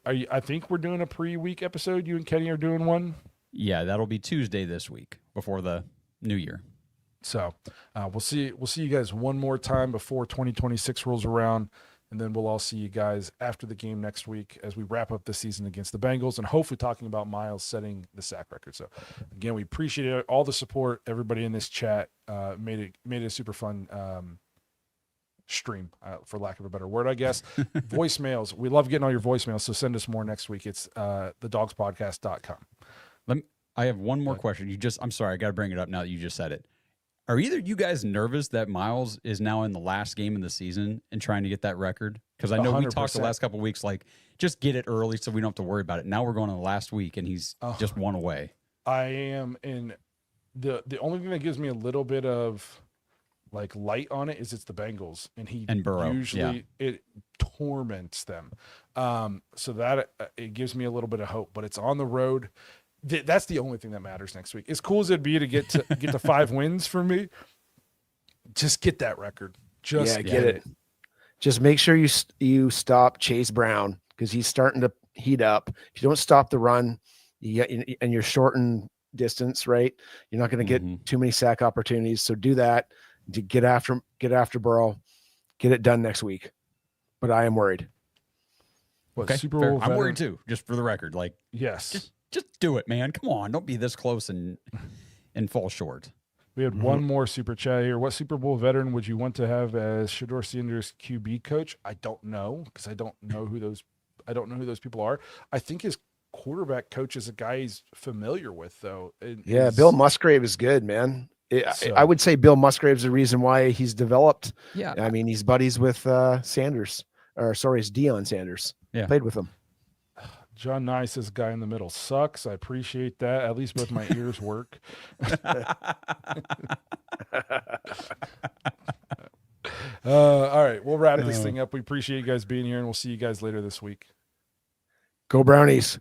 I think we're doing a pre-week episode. You and Kenny are doing one. Yeah, that'll be Tuesday this week before the new year. So we'll see you guys one more time before 2026 rolls around. And then we'll all see you guys after the game next week as we wrap up the season against the Bengals and hopefully talking about Miles setting the sack record. So, again, we appreciate all the support. Everybody in this chat made it a super fun stream, for lack of a better word, I guess. Voicemails. We love getting all your voicemails, so send us more next week. It's thedogspodcast.com. I have one more question. I'm sorry, I got to bring it up now that you just said it. Are either you guys nervous that Miles is now in the last game of the season and trying to get that record? Because I know 100%. We talked the last couple of weeks, like, just get it early so we don't have to worry about it. Now we're going to the last week, and he's just one away. I am in the only thing that gives me a little bit of like light on it is it's the Bengals, and Burrow. Usually it torments them. So that it gives me a little bit of hope, but it's on the road. That's the only thing that matters next week. As cool as it'd be to get to 5 wins for me, just get that record. Just get it. Just make sure you stop Chase Brown because he's starting to heat up. If you don't stop the run, and you're shortened distance, right? You're not going to get too many sack opportunities. So do that. To get after Burrow, get it done next week. But I am worried. Okay, Super Bowl I'm worried too. Just for the record, like yes. Just do it, man. Come on. Don't be this close and fall short. We had one more super chat here. What Super Bowl veteran would you want to have as Shador Sanders QB coach? I don't know because I don't know who those people are. I think his quarterback coach is a guy he's familiar with, though. Bill Musgrave is good, man. I would say Bill Musgrave's the reason why he's developed. Yeah. I mean, he's buddies with Sanders. It's Deion Sanders. Yeah. Played with him. John Nye says guy in the middle sucks. I appreciate that. At least both my ears work. All right. We'll wrap this thing up. We appreciate you guys being here, and we'll see you guys later this week. Go Brownies.